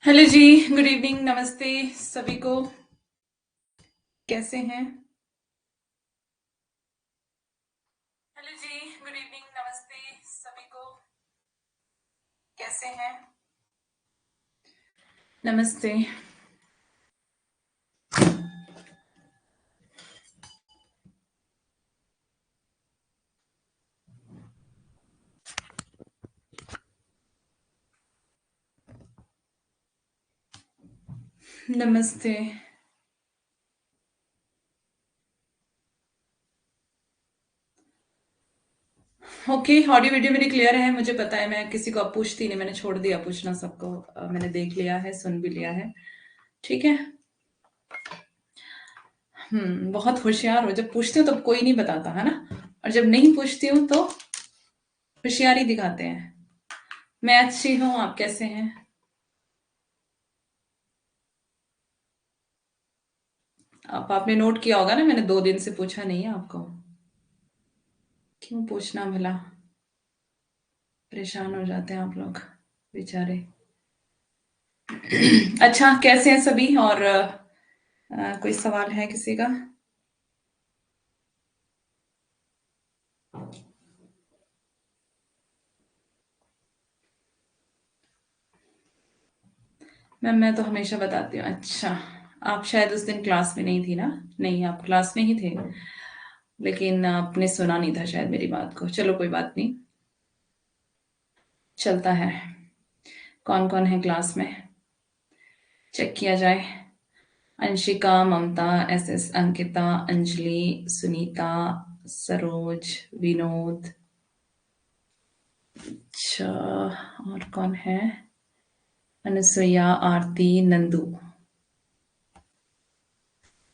Hello जी। Good evening, नमस्ते सभी को। कैसे हैं? हेलो जी। गुड इवनिंग, नमस्ते सभी को। कैसे हैं? नमस्ते। नमस्ते। ओके, ऑडियो वीडियो मेरी क्लियर है, मुझे पता है। मैं किसी को अब पूछती नहीं, मैंने छोड़ दिया पूछना सबको। मैंने देख लिया है, सुन भी लिया है। ठीक है। बहुत होशियार हो। जब पूछती हूँ तो कोई नहीं बताता है ना, और जब नहीं पूछती हूँ तो होशियारी दिखाते हैं। मैं अच्छी हूँ, आप कैसे हैं? आप आपने नोट किया होगा ना, मैंने 2 दिन से पूछा नहीं है आपको। क्यों पूछना भला? परेशान हो जाते हैं आप लोग बेचारे। अच्छा, कैसे हैं सभी? और कोई सवाल है किसी का? मैम, मैं तो हमेशा बताती हूँ। अच्छा, आप शायद उस दिन क्लास में नहीं थी ना? नहीं, आप क्लास में ही थे, लेकिन आपने सुना नहीं था शायद मेरी बात को। चलो कोई बात नहीं, चलता है। कौन कौन है क्लास में? चेक किया जाए। अंशिका, ममता, एस अंकिता, अंजलि, सुनीता, सरोज, विनोद। अच्छा, और कौन है? अनुसुईया, आरती, नंदू।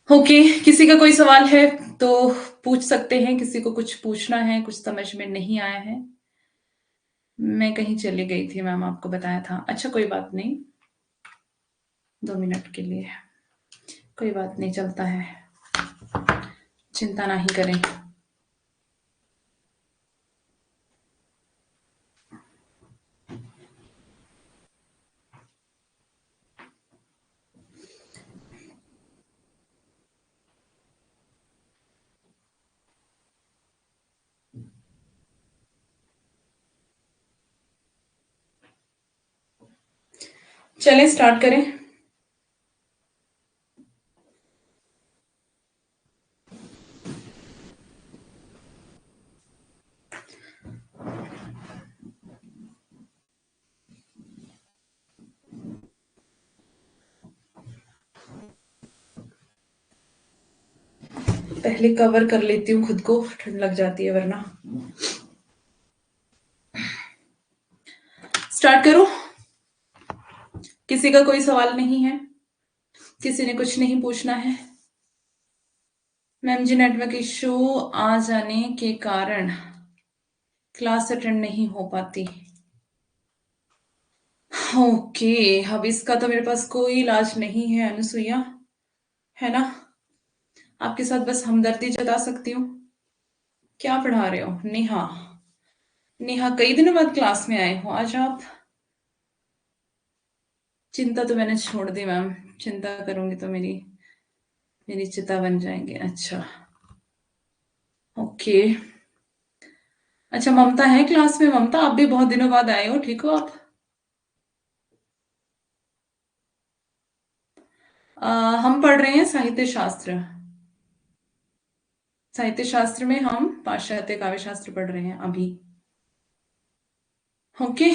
ओके। किसी का कोई सवाल है तो पूछ सकते हैं। किसी को कुछ पूछना है, कुछ समझ में नहीं आया है? मैं कहीं चली गई थी मैम, आपको बताया था। अच्छा कोई बात नहीं, 2 मिनट के लिए। कोई बात नहीं, चलता है। चिंता नहीं करें। चलें स्टार्ट करें। पहले कवर कर लेती हूँ खुद को, ठंड लग जाती है वरना। स्टार्ट करो। किसी का कोई सवाल नहीं है? किसी ने कुछ नहीं पूछना है? मैम जी, नेटवर्क इशू आ जाने के कारण क्लास अटेंड नहीं हो पाती। ओके। अब इसका तो मेरे पास कोई इलाज नहीं है अनुसुईया, है ना? आपके साथ बस हमदर्दी जता सकती हूँ। क्या पढ़ा रहे हो? नेहा। नेहा, कई दिनों बाद क्लास में आए हो आज आप। चिंता तो मैंने छोड़ दी मैम। चिंता करूंगी तो मेरी मेरी चिता बन जाएंगे। अच्छा। ओके। अच्छा, ममता है क्लास में? ममता, आप भी बहुत दिनों बाद आए हो। ठीक हो आप? हम पढ़ रहे हैं साहित्य शास्त्र। साहित्य शास्त्र में हम पाश्चात्य काव्य शास्त्र पढ़ रहे हैं अभी। ओके।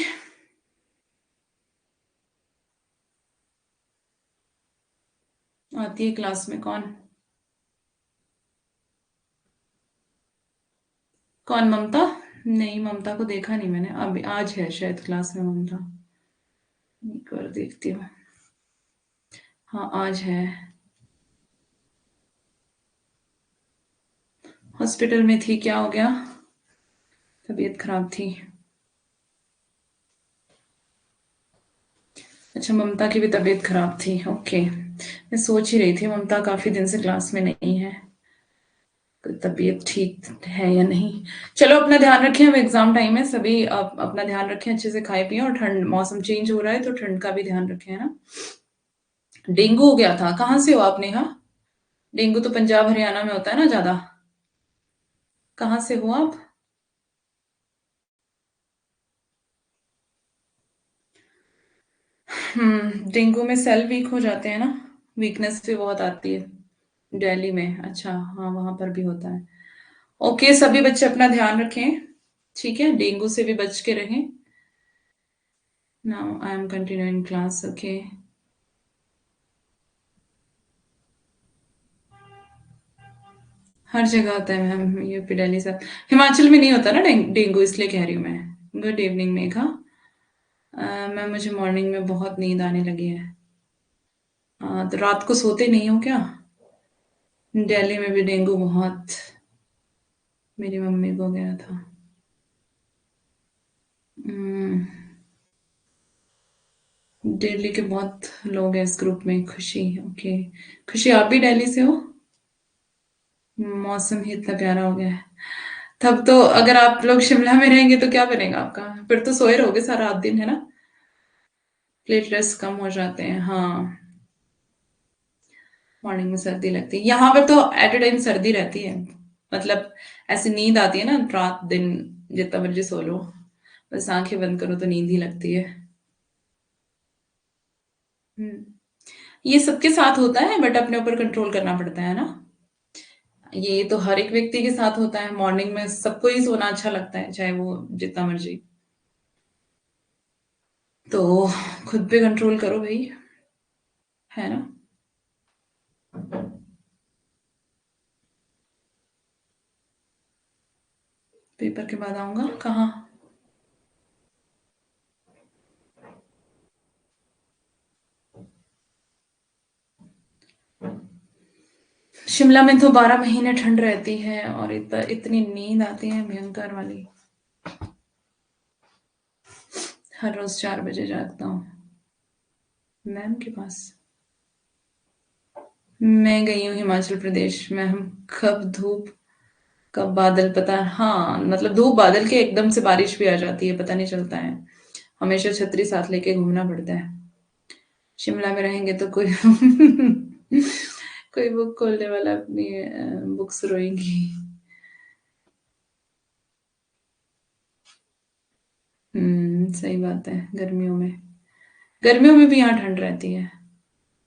आती है क्लास में कौन? कौन? ममता? नहीं, ममता को देखा नहीं मैंने। अभी आज है शायद क्लास में ममता। एक बार देखती हूँ। हाँ, आज है। हॉस्पिटल में थी, क्या हो गया? तबीयत खराब थी। अच्छा, ममता की भी तबीयत खराब थी। ओके। मैं सोच ही रही थी ममता काफी दिन से क्लास में नहीं है। तबीयत ठीक है या नहीं। चलो अपना ध्यान रखें, अब एग्जाम टाइम है, सभी अपना ध्यान रखें, अच्छे से खाए पिए, और ठंड मौसम चेंज हो रहा है तो ठंड का भी ध्यान रखें, है ना। डेंगू हो गया था, कहाँ से हो आप नेहा? डेंगू तो पंजाब हरियाणा में होता है ना ज्यादा। कहाँ से हो आप? डेंगू में सेल वीक हो जाते हैं ना, वीकनेस भी बहुत आती है। दिल्ली में, अच्छा हाँ वहां पर भी होता है। ओके, सभी बच्चे अपना ध्यान रखें, ठीक है, डेंगू से भी बच के रहें। Now I am continuing class, okay. हर जगह होता है मैम, यूपी दिल्ली सब। हिमाचल में नहीं होता ना डेंगू, इसलिए कह रही हूँ मैं। Good evening Megha. मैम मुझे मॉर्निंग में बहुत नींद आने लगी है। तो रात को सोते नहीं हो क्या? दिल्ली में भी डेंगू बहुत, मेरी मम्मी को गया था। हम्म, दिल्ली के बहुत लोग हैं इस ग्रुप में। खुशी, ओके। खुशी आप भी दिल्ली से हो? मौसम ही इतना प्यारा हो गया है। तब तो अगर आप लोग शिमला में रहेंगे तो क्या बनेगा आपका, फिर तो सोए रहोगे सारा रात दिन, है ना। प्लेटलेट्स कम हो जाते हैं, हाँ। मॉर्निंग में सर्दी लगती है, यहाँ पर तो एट ए टाइम सर्दी रहती है। मतलब ऐसी नींद आती है ना, रात दिन जितना मर्जी सो लो, बस आंखें बंद करो तो नींद ही लगती है। हम्म, ये सबके साथ होता है, बट अपने ऊपर कंट्रोल करना पड़ता है ना। ये तो हर एक व्यक्ति के साथ होता है, मॉर्निंग में सबको ही सोना अच्छा लगता है, चाहे वो जितना मर्जी। तो खुद पे कंट्रोल करो भाई, है ना। पेपर के बाद आऊंगा कहाँ? शिमला में तो 12 महीने ठंड रहती है, और इतनी नींद आती है भयंकर वाली। हर रोज 4 बजे जागता हूँ मैम के पास। मैं गई हूँ हिमाचल प्रदेश में, हम कब धूप कब बादल, पता, हाँ मतलब धूप बादल के एकदम से बारिश भी आ जाती है, पता नहीं चलता है। हमेशा छतरी साथ लेके घूमना पड़ता है। शिमला में रहेंगे तो कोई कोई बुक खोलने वाला अपनी बुक्स रोएंगी। सही बात है, गर्मियों में भी यहाँ ठंड रहती है।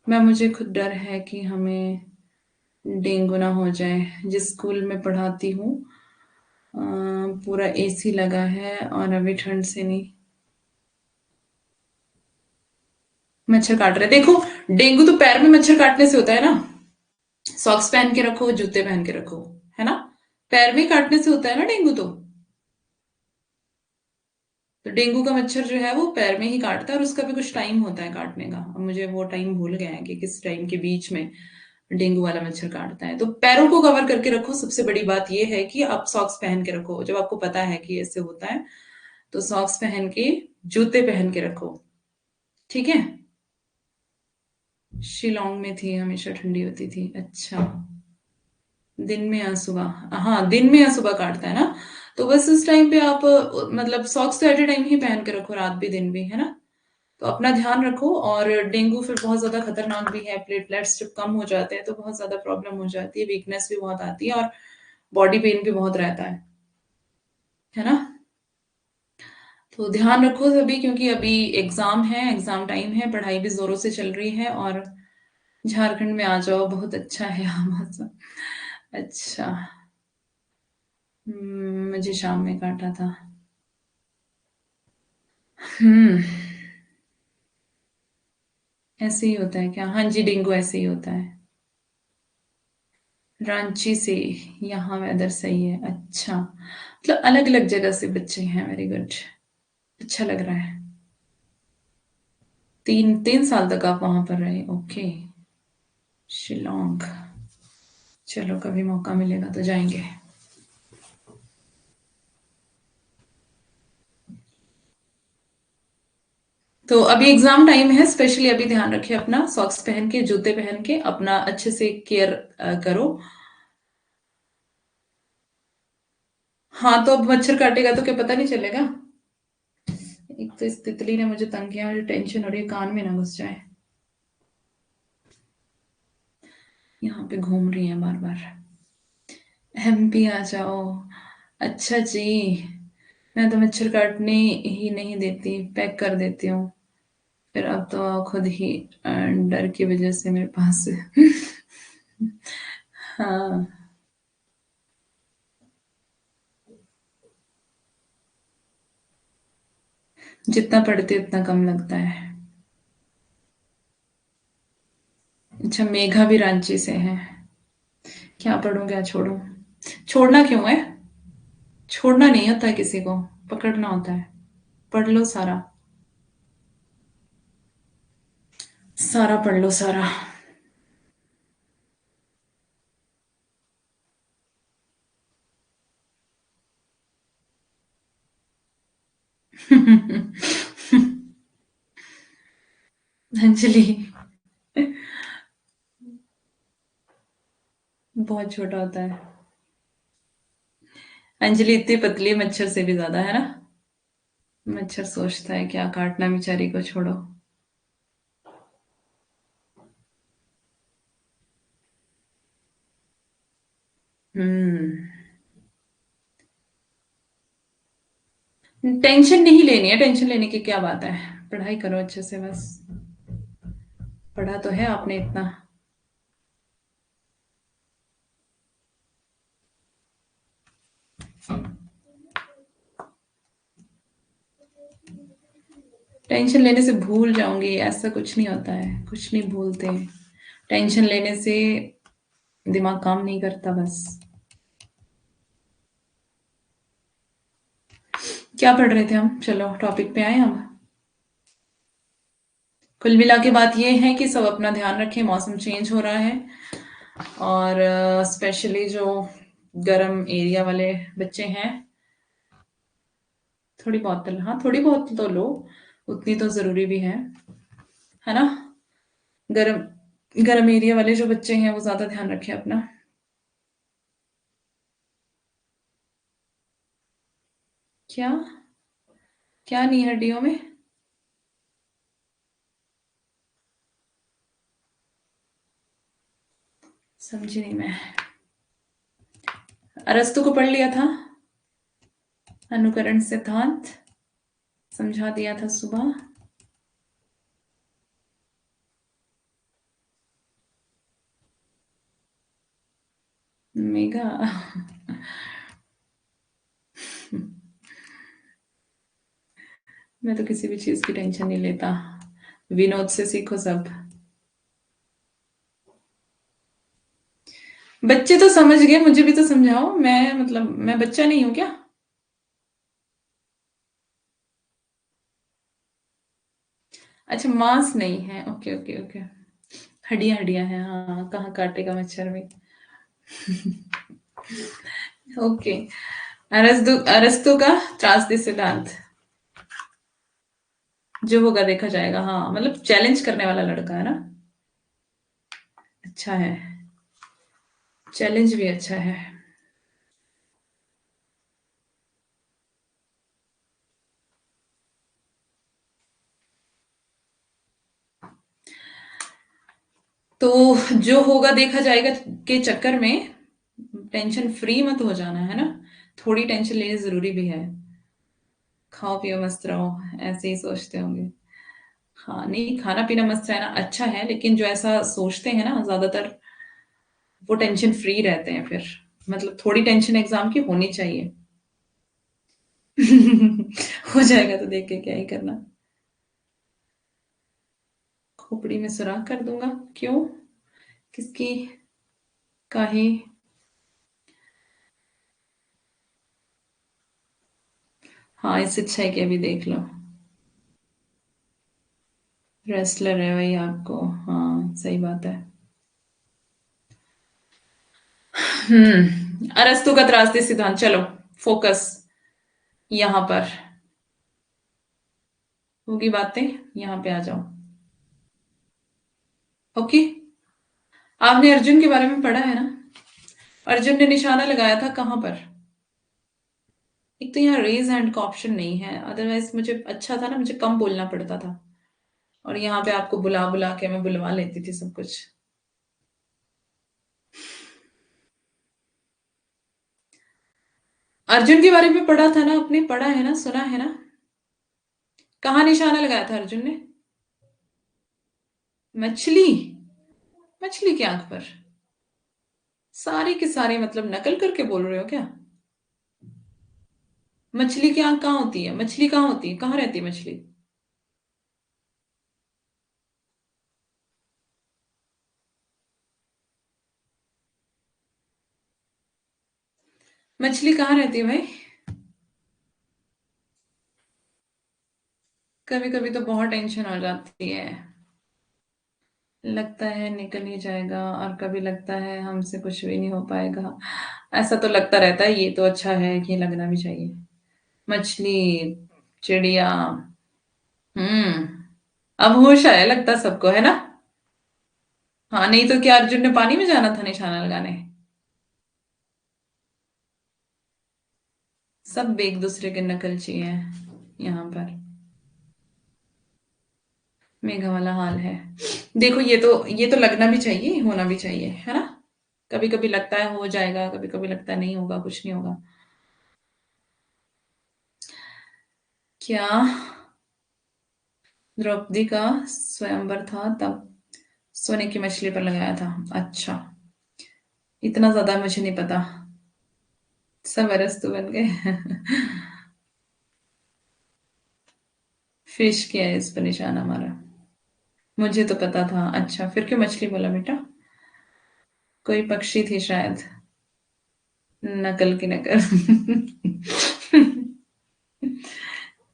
मैं मुझे खुद डर है कि हमें डेंगू ना हो जाए। जिस स्कूल में पढ़ाती हूँ अ, पूरा एसी लगा है, और अभी ठंड से नहीं। मच्छर काट रहे, देखो। डेंगू तो पैर में मच्छर काटने से होता है ना। सॉक्स पहन के रखो, जूते पहन के रखो, है ना। पैर में ही काटने से होता है ना डेंगू तो डेंगू का मच्छर जो है वो पैर में ही काटता है, और उसका भी कुछ टाइम होता है काटने का। अब मुझे वो टाइम भूल गया है कि किस टाइम के बीच में डेंगू वाला मच्छर काटता है। तो पैरों को कवर करके रखो, सबसे बड़ी बात यह है कि आप सॉक्स पहन के रखो, जब आपको पता है कि ऐसे होता है तो सॉक्स पहन के, जूते पहन के रखो, ठीक है। शिलोंग में थी, हमेशा ठंडी होती थी, अच्छा। दिन में या सुबह, हाँ दिन में या सुबह काटता है ना। तो बस इस टाइम पे आप मतलब सॉक्स तो एट ए टाइम ही पहन के रखो, रात भी दिन भी, है ना। तो अपना ध्यान रखो। और डेंगू फिर बहुत ज्यादा खतरनाक भी है, प्लेटलेट्स जब कम हो जाते हैं तो बहुत ज्यादा प्रॉब्लम हो जाती है, वीकनेस भी बहुत आती है, और बॉडी पेन भी बहुत रहता है ना। तो ध्यान रखो सभी, क्योंकि अभी एग्जाम है, एग्जाम टाइम है, पढ़ाई भी जोरों से चल रही है। और झारखंड में आ जाओ, बहुत अच्छा है यहाँ मौसम। अच्छा। मुझे शाम में काटा था। हम्म ऐसे ही होता है क्या? हाँ जी, डेंगू ऐसे ही होता है। रांची से? यहाँ वेदर सही है, अच्छा, मतलब अलग अलग जगह से बच्चे हैं, वेरी गुड। अच्छा लग रहा है। 3 3 साल तक आप वहां पर रहे, ओके। शिलोंग, चलो कभी मौका मिलेगा तो जाएंगे। तो अभी एग्जाम टाइम है, स्पेशली अभी ध्यान रखिए अपना, सॉक्स पहन के, जूते पहन के अपना अच्छे से केयर करो। हाँ, तो अब मच्छर काटेगा तो क्या पता नहीं चलेगा? एक तो इस तितली ने मुझे तंग किया, मुझे टेंशन हो रही है कान में ना घुस जाए। यहाँ पे घूम रही है बार बार। एमपी आ जाओ। अच्छा जी। मैं तो मच्छर काटने ही नहीं देती, पैक कर देती हूँ। फिर अब तो खुद ही डर की वजह से मेरे पास हाँ। जितना पढ़ती उतना कम लगता है। अच्छा, मेघा भी रांची से है। क्या पढ़ूं क्या छोड़ूं? छोड़ना क्यों है? छोड़ना नहीं होता है किसी को, पकड़ना होता है। पढ़ लो सारा। सारा पढ़ लो सारा। अंजलि। बहुत छोटा होता है। अंजलि इतनी पतली है, मच्छर से भी ज्यादा है ना। मच्छर सोचता है क्या काटना, बेचारी को छोड़ो। हम्म। टेंशन नहीं लेनी है, टेंशन लेने की क्या बात है। पढ़ाई करो अच्छे से बस। पढ़ा तो है आपने इतना। टेंशन लेने से भूल जाऊंगी ऐसा कुछ नहीं होता है, कुछ नहीं भूलते। टेंशन लेने से दिमाग काम नहीं करता बस। क्या पढ़ रहे थे हम? चलो टॉपिक पे आए हम। कुल मिला के बात ये है कि सब अपना ध्यान रखें, मौसम चेंज हो रहा है। और स्पेशली जो गर्म एरिया वाले बच्चे हैं, थोड़ी बहुत तो, हाँ थोड़ी बहुत तो लो, उतनी तो जरूरी भी है ना। गर्म गर्म एरिया वाले जो बच्चे हैं वो ज्यादा ध्यान रखें अपना। क्या? क्या नहीं है हड्डियों में? समझी नहीं मैं। अरस्तु को पढ़ लिया था। अनुकरण सिद्धांत समझा दिया था सुबह। मेगा। मैं तो किसी भी चीज की टेंशन नहीं लेता। विनोद से सीखो सब। बच्चे तो समझ गए, मुझे भी तो समझाओ, मैं मतलब मैं बच्चा नहीं हूं क्या? अच्छा, मांस नहीं है, ओके ओके ओके। हड्डियां हड्डियां हैं, हाँ कहाँ काटेगा मच्छर में। ओके। अरस्तु अरस्तु का त्रासदी सिद्धांत। जो होगा देखा जाएगा, हाँ मतलब चैलेंज करने वाला लड़का है ना। अच्छा है। चैलेंज भी अच्छा है। तो जो होगा देखा जाएगा के चक्कर में टेंशन फ्री मत हो जाना, है ना। थोड़ी टेंशन लेनी जरूरी भी है। खाओ पियो मस्त रहो, ऐसे ही सोचते होंगे। हाँ नहीं, खाना पीना मस्त रहना अच्छा है, लेकिन जो ऐसा सोचते हैं ना ज्यादातर, वो टेंशन फ्री रहते हैं फिर। मतलब थोड़ी टेंशन एग्जाम की होनी चाहिए। हो जाएगा तो देख के क्या ही करना। खोपड़ी में सुराख कर दूंगा? क्यों? किसकी? काहे? हाँ, इससे अच्छा है कि अभी देख लो। रेसलर है वही आपको, हाँ सही बात है। अरस्तु का त्रासदी सिद्धांत, चलो फोकस यहाँ पर। होगी बातें, यहाँ पे आ जाओ। ओके। आपने अर्जुन के बारे में पढ़ा है ना? अर्जुन ने निशाना लगाया था कहाँ पर? एक तो यहाँ रेज हैंड का ऑप्शन नहीं है, अदरवाइज मुझे अच्छा था ना, मुझे कम बोलना पड़ता था। और यहाँ पे आपको बुला बुला के मैं बुलवा लेती थी सब कुछ। अर्जुन के बारे में पढ़ा था ना आपने, पढ़ा है ना, सुना है ना? कहाँ निशाना लगाया था अर्जुन ने? मछली? मछली की आंख पर? सारे के सारे मतलब नकल करके बोल रहे हो क्या? मछली की आंख कहाँ होती है? मछली कहाँ होती है? कहाँ रहती है मछली? मछली कहाँ रहती है भाई? कभी कभी तो बहुत टेंशन हो जाती है। लगता है निकल ही जाएगा, और कभी लगता है हमसे कुछ भी नहीं हो पाएगा। ऐसा तो लगता रहता है, ये तो अच्छा है कि लगना भी चाहिए। मछली, चिड़िया। हम्म। अब होश आया लगता सबको, है ना? हाँ, नहीं तो क्या अर्जुन ने पानी में जाना था निशाना लगाने? सब एक दूसरे के नकलची हैं यहाँ पर। मेघा वाला हाल है। देखो, ये तो लगना भी चाहिए, होना भी चाहिए, है ना? कभी कभी लगता है हो जाएगा, कभी कभी लगता है नहीं होगा, कुछ नहीं होगा। क्या? द्रौपदी का स्वयंवर था तब सोने की मछली पर लगाया था? अच्छा। इतना ज्यादा मुझे नहीं पता। सब अरस्तु बन गए। फिश किया है इस पर निशाना हमारा। मुझे तो पता था। अच्छा, फिर क्यों मछली बोला बेटा? कोई पक्षी थी शायद। नकल की नकल।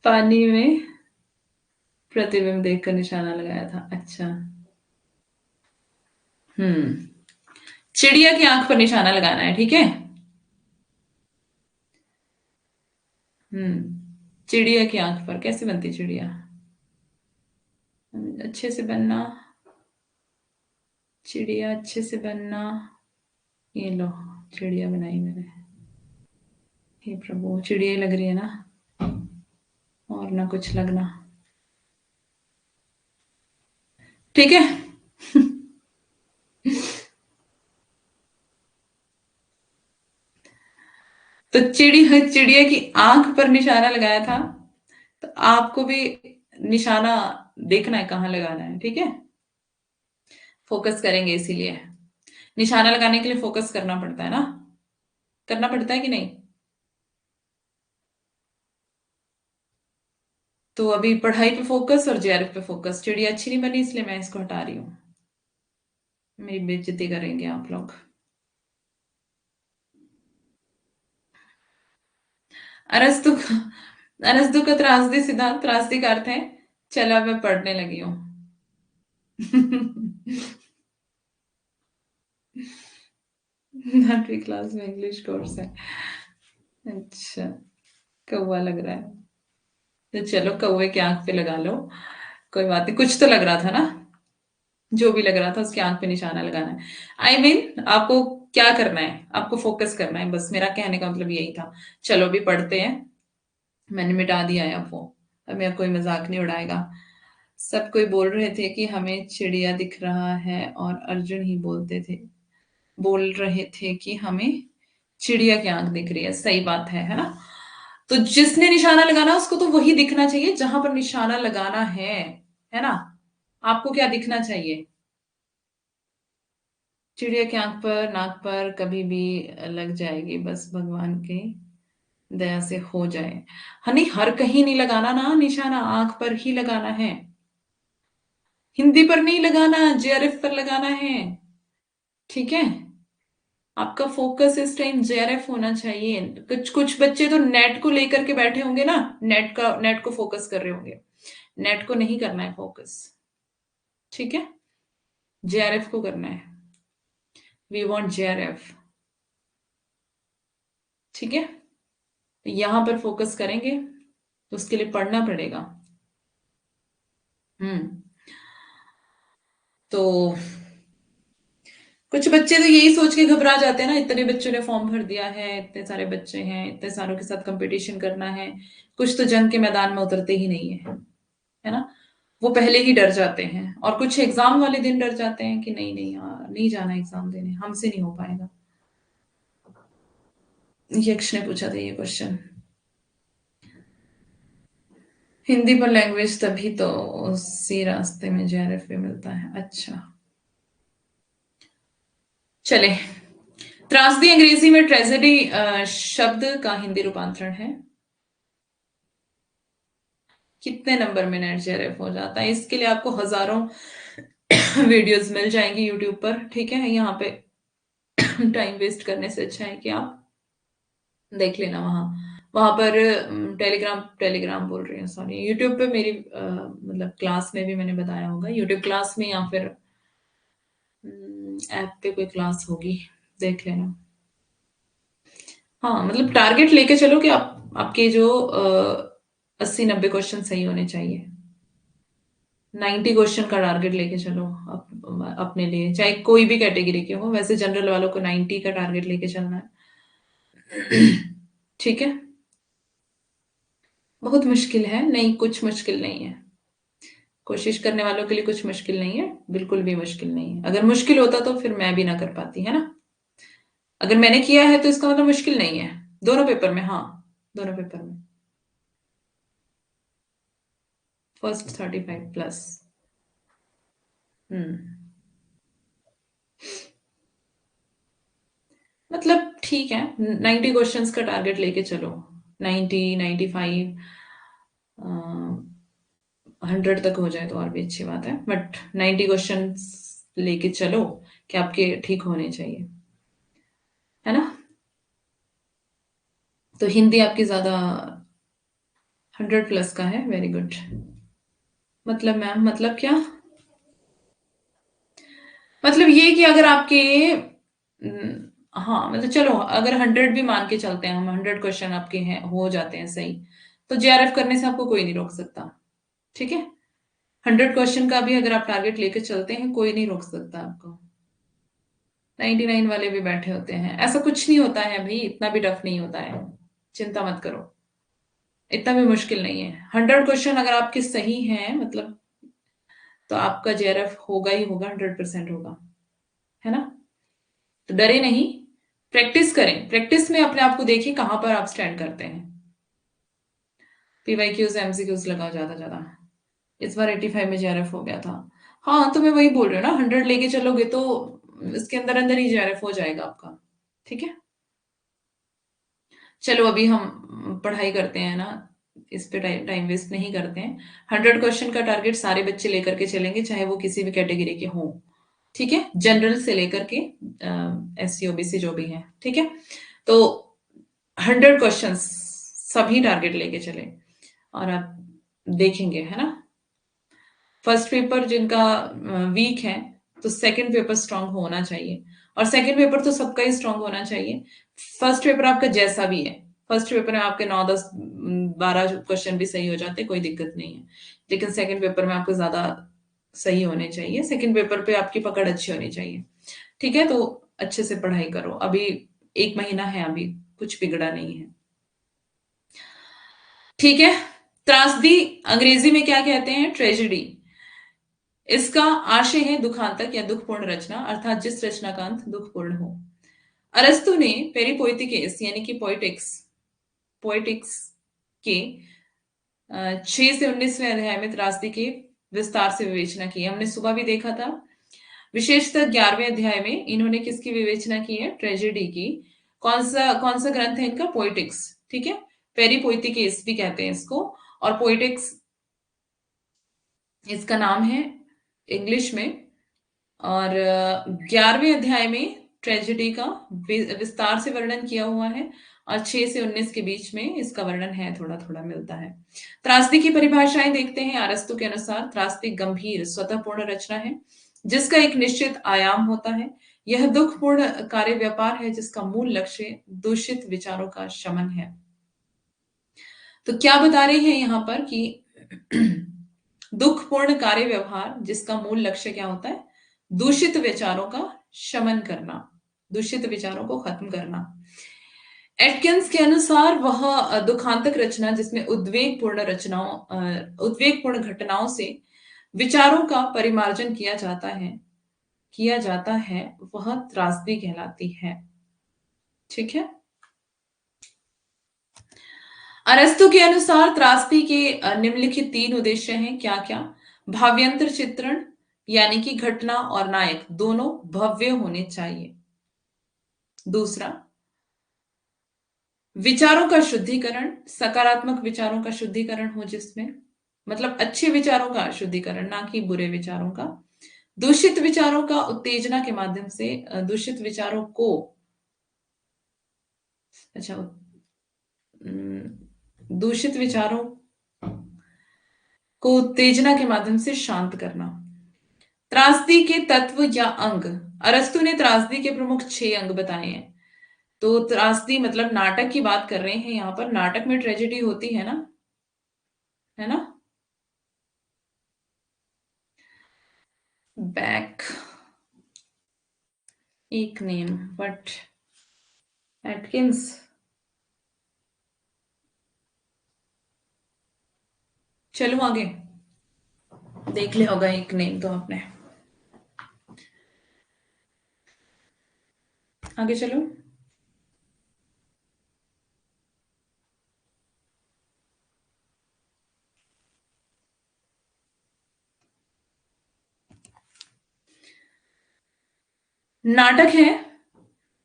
पानी में प्रतिबिंब देखकर निशाना लगाया था, अच्छा। हम्म। चिड़िया की आंख पर निशाना लगाना है, ठीक है? चिड़िया की आंख पर कैसे बनती चिड़िया? अच्छे से बनना। चिड़िया अच्छे से बनना। ये लो, चिड़िया बनाई मैंने। हे प्रभु, चिड़िया ही लग रही है ना, और ना कुछ लगना। ठीक है। तो चिड़िया की आंख पर निशाना लगाया था। तो आपको भी निशाना देखना है कहाँ लगाना है, ठीक है? फोकस करेंगे इसीलिए। निशाना लगाने के लिए फोकस करना पड़ता है ना? करना पड़ता है कि नहीं? तो अभी पढ़ाई पे फोकस और जेआरएफ पे फोकस। चिड़िया अच्छी नहीं बनी इसलिए मैं इसको हटा रही हूँ। मेरी बेइज्जती करेंगे आप लोग। अरस्तु का अरस्तु का त्रासदी सिद्धांत, त्रासदी का अर्थ है। चलो, अब मैं पढ़ने लगी हूँ। 8वीं क्लास में इंग्लिश कोर्स है। अच्छा। कौवा लग रहा है। तो चलो, कौवे की आंख पे लगा लो। कोई बात नहीं, कुछ तो लग रहा था ना। जो भी लग रहा था उसकी आंख पे निशाना लगाना है। आपको क्या करना है? आपको फोकस करना है, बस। मेरा कहने का मतलब यही था। चलो, अभी पढ़ते हैं। मैंने मिटा दिया है अब वो। अब मेरा कोई मजाक नहीं उड़ाएगा। सब कोई बोल रहे थे कि हमें चिड़िया दिख रहा है, और अर्जुन ही बोल रहे थे कि हमें चिड़िया की आंख दिख रही है। सही बात है ना? तो जिसने निशाना लगाना उसको तो वही दिखना चाहिए जहां पर निशाना लगाना है ना? आपको क्या दिखना चाहिए? चिड़िया की आंख पर, नाक पर कभी भी लग जाएगी, बस भगवान की दया से हो जाए। हनी, हर कहीं नहीं लगाना ना निशाना, आंख पर ही लगाना है। हिंदी पर नहीं लगाना, जेआरएफ पर लगाना है। ठीक है? आपका फोकस इस टाइम जेआरएफ होना चाहिए। कुछ कुछ बच्चे तो नेट को लेकर के बैठे होंगे ना, नेट को फोकस कर रहे होंगे। नेट को नहीं करना है फोकस। ठीक है? जेआरएफ को करना है। We want JRF. ठीक है? तो यहां पर फोकस करेंगे, तो उसके लिए पढ़ना पड़ेगा। हम्म। तो कुछ बच्चे तो यही सोच के घबरा जाते हैं ना, इतने बच्चों ने फॉर्म भर दिया है, इतने सारे बच्चे हैं, इतने सारों के साथ कंपटीशन करना है, कुछ तो जंग के मैदान में उतरते ही नहीं है ना। वो पहले ही डर जाते हैं, और कुछ एग्जाम वाले दिन डर जाते हैं कि नहीं नहीं यार, नहीं जाना एग्जाम देने, हमसे नहीं हो पाएगा। यक्ष ने पूछा था ये क्वेश्चन। हिंदी पर लैंग्वेज तभी तो उसी रास्ते में जेआरएफ भी मिलता है। अच्छा, चले। त्रासदी अंग्रेजी में ट्रेजेडी शब्द का हिंदी रूपांतरण है। कितने नंबर में नेट जेआरएफ हो जाता है, इसके लिए आपको हजारों वीडियोस मिल जाएंगी यूट्यूब पर, ठीक है। यहाँ पे टाइम वेस्ट करने से अच्छा है कि आप देख लेना वहां वहां पर। टेलीग्राम टेलीग्राम बोल रही हूँ, सॉरी, यूट्यूब पे मेरी मतलब क्लास में भी मैंने बताया होगा, यूट्यूब क्लास में या फिर ऐप पे कोई क्लास होगी, देख लेना। हाँ, मतलब टारगेट लेके चलो कि आप आपके जो 80-90 क्वेश्चन सही होने चाहिए। 90 क्वेश्चन का टारगेट लेके चलो अपने लिए, चाहे कोई भी कैटेगरी के हो। वैसे जनरल वालों को 90 का टारगेट लेके चलना है। ठीक है। बहुत मुश्किल है? नहीं, कुछ मुश्किल नहीं है। कोशिश करने वालों के लिए कुछ मुश्किल नहीं है, बिल्कुल भी मुश्किल नहीं है। अगर मुश्किल होता तो फिर मैं भी ना कर पाती, है ना। अगर मैंने किया है तो इसका मतलब मुश्किल नहीं है। दोनों पेपर में, हाँ, दोनों पेपर में। फर्स्ट 35+। हम्म। मतलब ठीक है, 90 क्वेश्चंस का टारगेट लेके चलो। 90, 95, 100 तक हो जाए तो और भी अच्छी बात है, बट 90 क्वेश्चंस लेके चलो कि आपके ठीक होने चाहिए, है ना। तो हिंदी आपकी ज्यादा 100+ का है, वेरी गुड। मतलब मैम, मतलब क्या? मतलब ये कि अगर आपके हाँ, मतलब चलो, अगर 100 भी मान के चलते हैं हम, 100 क्वेश्चन आपके हैं, हो जाते हैं सही, तो जेआरएफ करने से आपको कोई नहीं रोक सकता, ठीक है। 100 क्वेश्चन का भी अगर आप टारगेट लेके चलते हैं, कोई नहीं रोक सकता आपको। 99 वाले भी बैठे होते हैं, ऐसा कुछ नहीं होता है भाई, इतना भी टफ नहीं होता है, चिंता मत करो। इतना भी मुश्किल नहीं है। 100 क्वेश्चन अगर आपके सही हैं, मतलब, तो आपका जेआरएफ होगा ही होगा, 100% होगा, है ना। तो डरे नहीं, प्रैक्टिस करें, प्रैक्टिस में अपने आप को देखिए कहां पर आप स्टैंड करते हैं। पीवाईक्यूज एमसीक्यूज लगाओ ज्यादा ज्यादा। इस बार 85 में जेआरएफ हो गया था। हाँ, तो मैं वही बोल रही हूँ ना, 100 लेके चलोगे तो इसके अंदर अंदर ही जेआरएफ हो जाएगा आपका, ठीक है। चलो अभी हम पढ़ाई करते हैं ना, इस पे टाइम वेस्ट नहीं करते हैं। 100 क्वेश्चन का टारगेट सारे बच्चे लेकर के चलेंगे, चाहे वो किसी भी कैटेगरी के हों, ठीक है, जनरल से लेकर के एससी ओबीसी जो भी है, ठीक है। तो 100 क्वेश्चन सभी टारगेट लेके चले, और आप देखेंगे, है ना। फर्स्ट पेपर जिनका वीक है, तो सेकंड पेपर स्ट्रांग होना चाहिए, और सेकंड पेपर तो सबका ही स्ट्रांग होना चाहिए। फर्स्ट पेपर आपका जैसा भी है, फर्स्ट पेपर में आपके 9, 10, 12 क्वेश्चन भी सही हो जाते, कोई दिक्कत नहीं है। लेकिन सेकंड पेपर में आपको ज्यादा सही होने चाहिए, सेकंड पेपर पे आपकी पकड़ अच्छी होनी चाहिए, ठीक है। तो अच्छे से पढ़ाई करो, अभी 1 महीना है, अभी कुछ बिगड़ा नहीं है, ठीक है। त्रासदी अंग्रेजी में क्या कहते हैं? ट्रेजेडी। इसका आशय है दुखांतक या दुखपूर्ण रचना, अर्थात जिस रचना का अंत दुखपूर्ण हो। अरस्तु ने पेरिपोइटिकेस यानी कि पोइटिक्स पोइटिक्स के 6 से 19वें अध्याय में त्रासदी के विस्तार से विवेचना की है। हमने सुबह भी देखा था। विशेषतः 11वें अध्याय में इन्होंने किसकी विवेचना की है? ट्रेजेडी की। कौन सा ग्रंथ है इनका? पोइटिक्स, ठीक है। पेरिपोइटिकेस भी कहते हैं इसको, और पोइटिक्स इसका नाम है इंग्लिश में। और 11वें अध्याय में ट्रेजेडी का विस्तार से वर्णन किया हुआ है, और 6 से 19 के बीच में इसका वर्णन है, थोड़ा थोड़ा मिलता है। त्रासदी की परिभाषाएं देखते हैं। अरस्तु के अनुसार त्रासदी गंभीर स्वतःपूर्ण रचना है जिसका एक निश्चित आयाम होता है। यह दुखपूर्ण कार्य व्यापार है जिसका मूल लक्ष्य दूषित विचारों का शमन है। तो क्या बता रहे हैं यहाँ पर कि दुखपूर्ण कार्य व्यवहार जिसका मूल लक्ष्य क्या होता है? दूषित विचारों का शमन करना, दूषित विचारों को खत्म करना। एटकिंस के अनुसार वह दुखांतक रचना जिसमें उद्वेगपूर्ण घटनाओं से विचारों का परिमार्जन किया जाता है, वह त्रासदी कहलाती है। ठीक है। अरस्तु के अनुसार त्रासदी के निम्नलिखित 3 उद्देश्य हैं। क्या क्या? भाव्यंतर चित्रण, यानी कि घटना और नायक दोनों भव्य होने चाहिए। दूसरा, विचारों का शुद्धिकरण, सकारात्मक विचारों का शुद्धिकरण हो जिसमें, मतलब अच्छे विचारों का शुद्धिकरण, ना कि बुरे विचारों का। दूषित विचारों का उत्तेजना के माध्यम से दूषित विचारों को, अच्छा, दूषित विचारों को उत्तेजना के माध्यम से शांत करना। त्रासदी के तत्व या अंग, अरस्तु ने त्रासदी के प्रमुख 6 अंग बताए हैं। तो त्रासदी मतलब नाटक की बात कर रहे हैं यहां पर, नाटक में ट्रेजेडी होती है ना, है ना। बैक एक नेम बट एटकिंस, चलो आगे देख ले होगा एक नेम तो आपने, आगे चलो। नाटक है,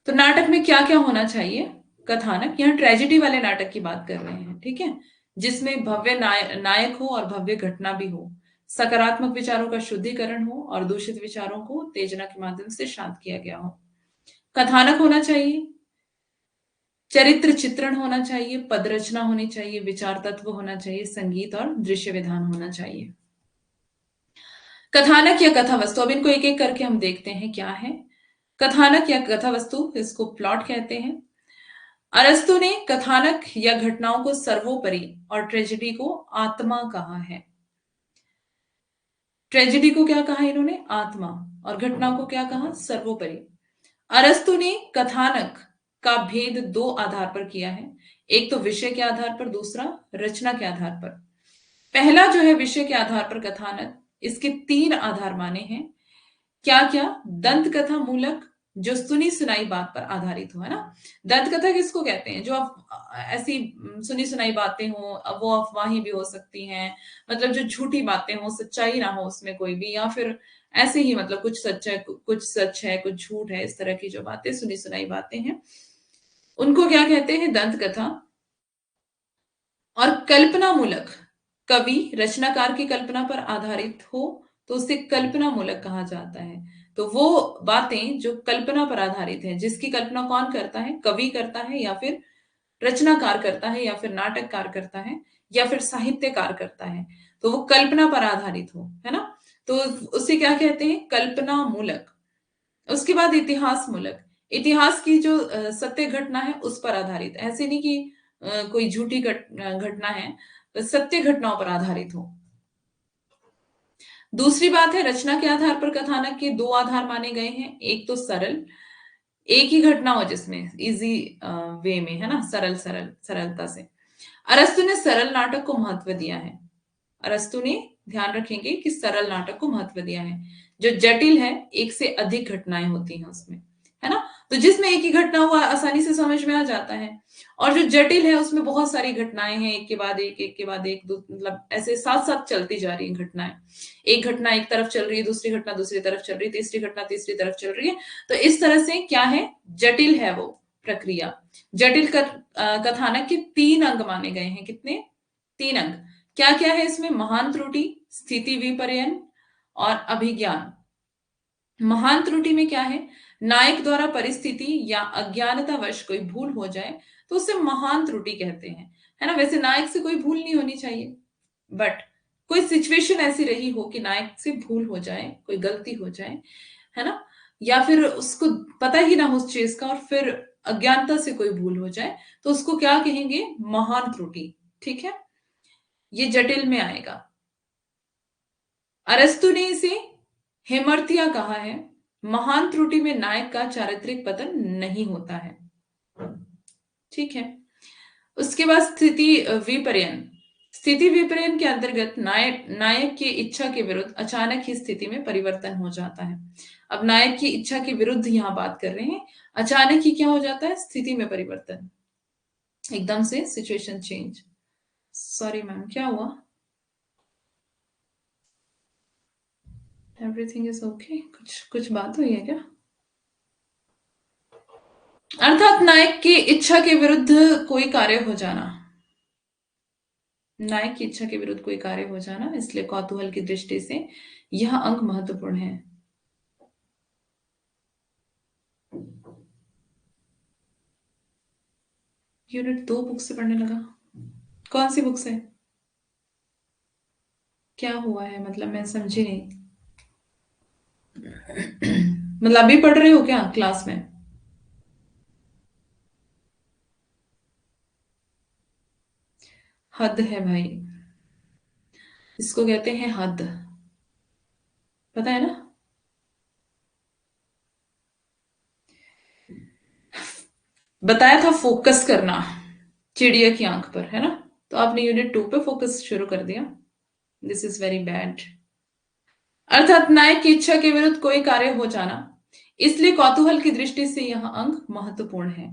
तो नाटक में क्या क्या होना चाहिए? कथानक, यहाँ ट्रेजेडी वाले नाटक की बात कर रहे हैं, ठीक है, जिसमें भव्य नायक हो और भव्य घटना भी हो, सकारात्मक विचारों का शुद्धिकरण हो और दूषित विचारों को उत्तेजना के माध्यम से शांत किया गया हो। कथानक होना चाहिए, चरित्र चित्रण होना चाहिए, पद रचना होनी चाहिए, विचार तत्व होना चाहिए, संगीत और दृश्य विधान होना चाहिए। कथानक या कथा वस्तु, अब इनको एक एक करके हम देखते हैं क्या है। कथानक या कथा वस्तु, इसको प्लॉट कहते हैं। अरस्तु ने कथानक या घटनाओं को सर्वोपरि और ट्रेजेडी को आत्मा कहा है। ट्रेजेडी को क्या कहा इन्होंने? आत्मा, और घटनाओं को क्या कहा? सर्वोपरि। अरस्तु ने कथानक का भेद 2 आधार पर किया है, एक तो विषय के आधार पर, दूसरा रचना के आधार पर। पहला जो है विषय के आधार पर कथानक, इसके 3 आधार माने हैं। क्या क्या? दंत कथा मूलक, जो सुनी सुनाई बात पर आधारित हो, है ना। दंत कथा किसको कहते हैं? जो ऐसी सुनी सुनाई बातें हो, अब वो अफवाहें भी हो सकती हैं, मतलब जो झूठी बातें हो, सच्चाई ना हो उसमें कोई भी, या फिर ऐसे ही मतलब कुछ सच है कुछ झूठ है, इस तरह की जो बातें सुनी सुनाई बातें हैं, उनको क्या कहते हैं? दंत कथा। और कल्पना मूलक, कवि रचनाकार की कल्पना पर आधारित हो तो उसे कल्पना मूलक कहा जाता है। तो वो बातें जो कल्पना पर आधारित है, जिसकी कल्पना कौन करता है? कवि करता है, या फिर रचनाकार करता है, या फिर नाटककार करता है, या फिर साहित्यकार करता है, तो वो कल्पना पर आधारित हो, है ना। तो उसे क्या कहते हैं? कल्पना मूलक। उसके बाद इतिहास मूलक, इतिहास की जो सत्य घटना है उस पर आधारित, ऐसे नहीं कि कोई झूठी घटना है, सत्य घटनाओं पर आधारित हो। दूसरी बात है, रचना के आधार पर कथानक के 2 आधार माने गए हैं, एक तो सरल, एक ही घटना हो जिसमें इजी वे में, है ना, सरलता से। अरस्तु ने सरल नाटक को महत्व दिया है। अरस्तु ने, ध्यान रखेंगे कि सरल नाटक को महत्व दिया है। जो जटिल है, एक से अधिक घटनाएं होती हैं उसमें, है ना। तो जिसमें एक ही घटना हुआ आसानी से समझ में आ जाता है, और जो जटिल है उसमें बहुत सारी घटनाएं हैं, एक के बाद एक, मतलब ऐसे साथ साथ चलती जा रही है घटनाएं। एक घटना एक तरफ चल रही है, दूसरी घटना दूसरी तरफ चल रही है, तीसरी घटना तीसरी तरफ चल रही है। तो इस तरह से क्या है? जटिल है वो प्रक्रिया। जटिल कथानक के 3 अंग माने गए हैं। कितने? 3 अंग। क्या क्या है इसमें? महान त्रुटि, स्थिति विपर्ययन और अभिज्ञान। महान त्रुटि में क्या है? नायक द्वारा परिस्थिति या अज्ञानतावश कोई भूल हो जाए तो उसे महान त्रुटि कहते हैं, है ना। वैसे नायक से कोई भूल नहीं होनी चाहिए, बट कोई सिचुएशन ऐसी रही हो कि नायक से भूल हो जाए, कोई गलती हो जाए, है ना, या फिर उसको पता ही ना हो उस चीज का, और फिर अज्ञानता से कोई भूल हो जाए, तो उसको क्या कहेंगे? महान त्रुटि। ठीक है, ये जटिल में आएगा। अरस्तु ने इसे हेमर्थिया कहा है। महान त्रुटि में नायक का चारित्रिक पतन नहीं होता है। ठीक है। उसके बाद स्थिति विपर्ययन। स्थिति विपर्ययन के अंतर्गत नायक नायक की इच्छा के विरुद्ध अचानक ही स्थिति में परिवर्तन हो जाता है। अब नायक की इच्छा के विरुद्ध यहाँ बात कर रहे हैं, अचानक ही क्या हो जाता है, स्थिति में परिवर्तन, एकदम से सिचुएशन चेंज। सॉरी मैम, क्या हुआ? Everything is okay? कुछ बात हुई है क्या? अर्थात नायक की इच्छा के विरुद्ध कोई कार्य हो जाना, नायक की इच्छा के विरुद्ध कोई कार्य हो जाना, इसलिए कौतूहल की दृष्टि से यह अंक महत्वपूर्ण है। यूनिट 2 बुक से पढ़ने लगा? कौन सी बुक से? क्या हुआ है, मतलब मैं समझी नहीं। मतलब अभी पढ़ रहे हो क्या क्लास में? हद है भाई, इसको कहते हैं हद, पता है ना? बताया था फोकस करना चिड़िया की आंख पर, है ना? तो आपने यूनिट 2 पे फोकस शुरू कर दिया। This is very bad. अर्थात नायक की इच्छा के विरुद्ध कोई कार्य हो जाना, इसलिए कौतूहल की दृष्टि से यह अंक महत्वपूर्ण है।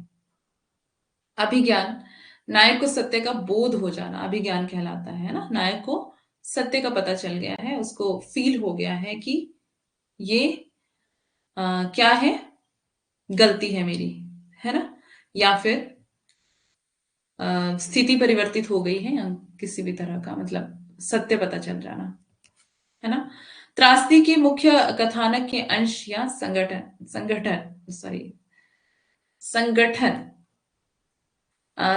अभिज्ञान, नायक को सत्य का बोध हो जाना अभिज्ञान कहलाता है ना? नायक को सत्य का पता चल गया है, उसको फील हो गया है कि ये क्या है, गलती है मेरी, है ना? या फिर स्थिति परिवर्तित हो गई है, या किसी भी तरह का मतलब सत्य पता चल जाना, है ना? त्रासदी के मुख्य कथानक के अंश या संगठन संगठन सॉरी संगठन